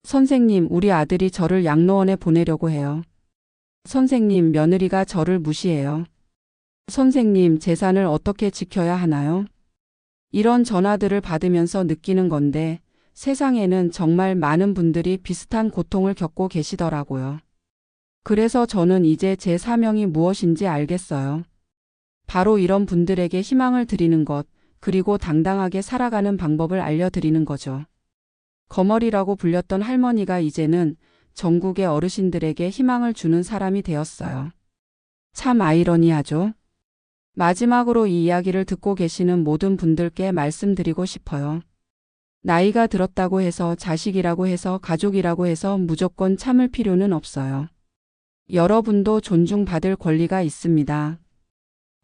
선생님, 우리 아들이 저를 양로원에 보내려고 해요. 선생님, 며느리가 저를 무시해요. 선생님, 재산을 어떻게 지켜야 하나요? 이런 전화들을 받으면서 느끼는 건데 세상에는 정말 많은 분들이 비슷한 고통을 겪고 계시더라고요. 그래서 저는 이제 제 사명이 무엇인지 알겠어요. 바로 이런 분들에게 희망을 드리는 것, 그리고 당당하게 살아가는 방법을 알려드리는 거죠. 거머리라고 불렸던 할머니가 이제는 전국의 어르신들에게 희망을 주는 사람이 되었어요. 참 아이러니하죠? 마지막으로 이 이야기를 듣고 계시는 모든 분들께 말씀드리고 싶어요. 나이가 들었다고 해서 자식이라고 해서 가족이라고 해서 무조건 참을 필요는 없어요. 여러분도 존중받을 권리가 있습니다.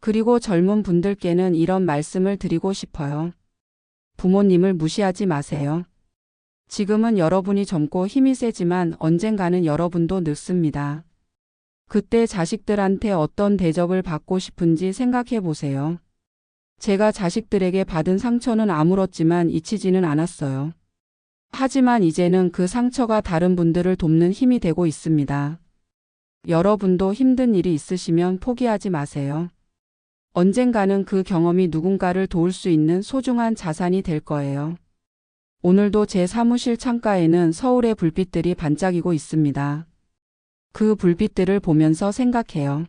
그리고 젊은 분들께는 이런 말씀을 드리고 싶어요. 부모님을 무시하지 마세요. 지금은 여러분이 젊고 힘이 세지만 언젠가는 여러분도 늙습니다. 그때 자식들한테 어떤 대접을 받고 싶은지 생각해 보세요. 제가 자식들에게 받은 상처는 아물었지만 잊히지는 않았어요. 하지만 이제는 그 상처가 다른 분들을 돕는 힘이 되고 있습니다. 여러분도 힘든 일이 있으시면 포기하지 마세요. 언젠가는 그 경험이 누군가를 도울 수 있는 소중한 자산이 될 거예요. 오늘도 제 사무실 창가에는 서울의 불빛들이 반짝이고 있습니다. 그 불빛들을 보면서 생각해요.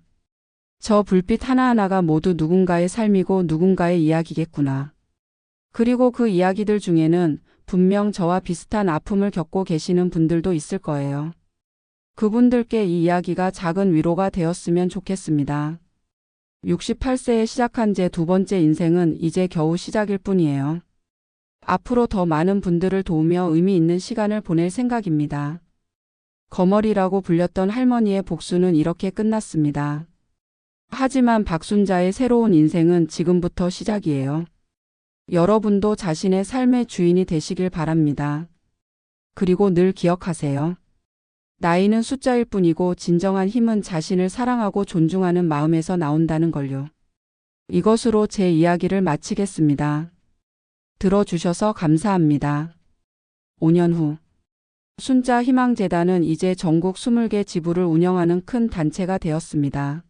저 불빛 하나하나가 모두 누군가의 삶이고 누군가의 이야기겠구나. 그리고 그 이야기들 중에는 분명 저와 비슷한 아픔을 겪고 계시는 분들도 있을 거예요. 그분들께 이 이야기가 작은 위로가 되었으면 좋겠습니다. 68세에 시작한 제 두 번째 인생은 이제 겨우 시작일 뿐이에요. 앞으로 더 많은 분들을 도우며 의미 있는 시간을 보낼 생각입니다. 거머리라고 불렸던 할머니의 복수는 이렇게 끝났습니다. 하지만 박순자의 새로운 인생은 지금부터 시작이에요. 여러분도 자신의 삶의 주인이 되시길 바랍니다. 그리고 늘 기억하세요. 나이는 숫자일 뿐이고 진정한 힘은 자신을 사랑하고 존중하는 마음에서 나온다는 걸요. 이것으로 제 이야기를 마치겠습니다. 들어주셔서 감사합니다. 5년 후 순자 희망재단은 이제 전국 20개 지부를 운영하는 큰 단체가 되었습니다.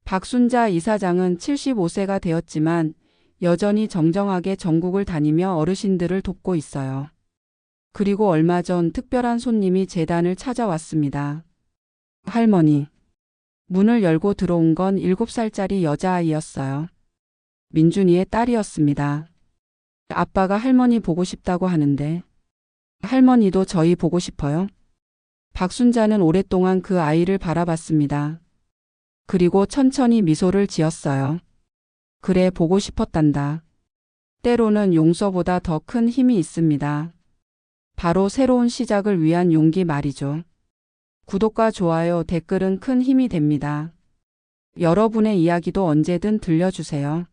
박순자 이사장은 75세가 되었지만 여전히 정정하게 전국을 다니며 어르신들을 돕고 있어요. 그리고 얼마 전 특별한 손님이 재단을 찾아왔습니다. 할머니. 문을 열고 들어온 건 7살짜리 여자아이였어요. 민준이의 딸이었습니다. 아빠가 할머니 보고 싶다고 하는데 할머니도 저희 보고 싶어요? 박순자는 오랫동안 그 아이를 바라봤습니다. 그리고 천천히 미소를 지었어요. 그래, 보고 싶었단다. 때로는 용서보다 더 큰 힘이 있습니다. 바로 새로운 시작을 위한 용기 말이죠. 구독과 좋아요, 댓글은 큰 힘이 됩니다. 여러분의 이야기도 언제든 들려주세요.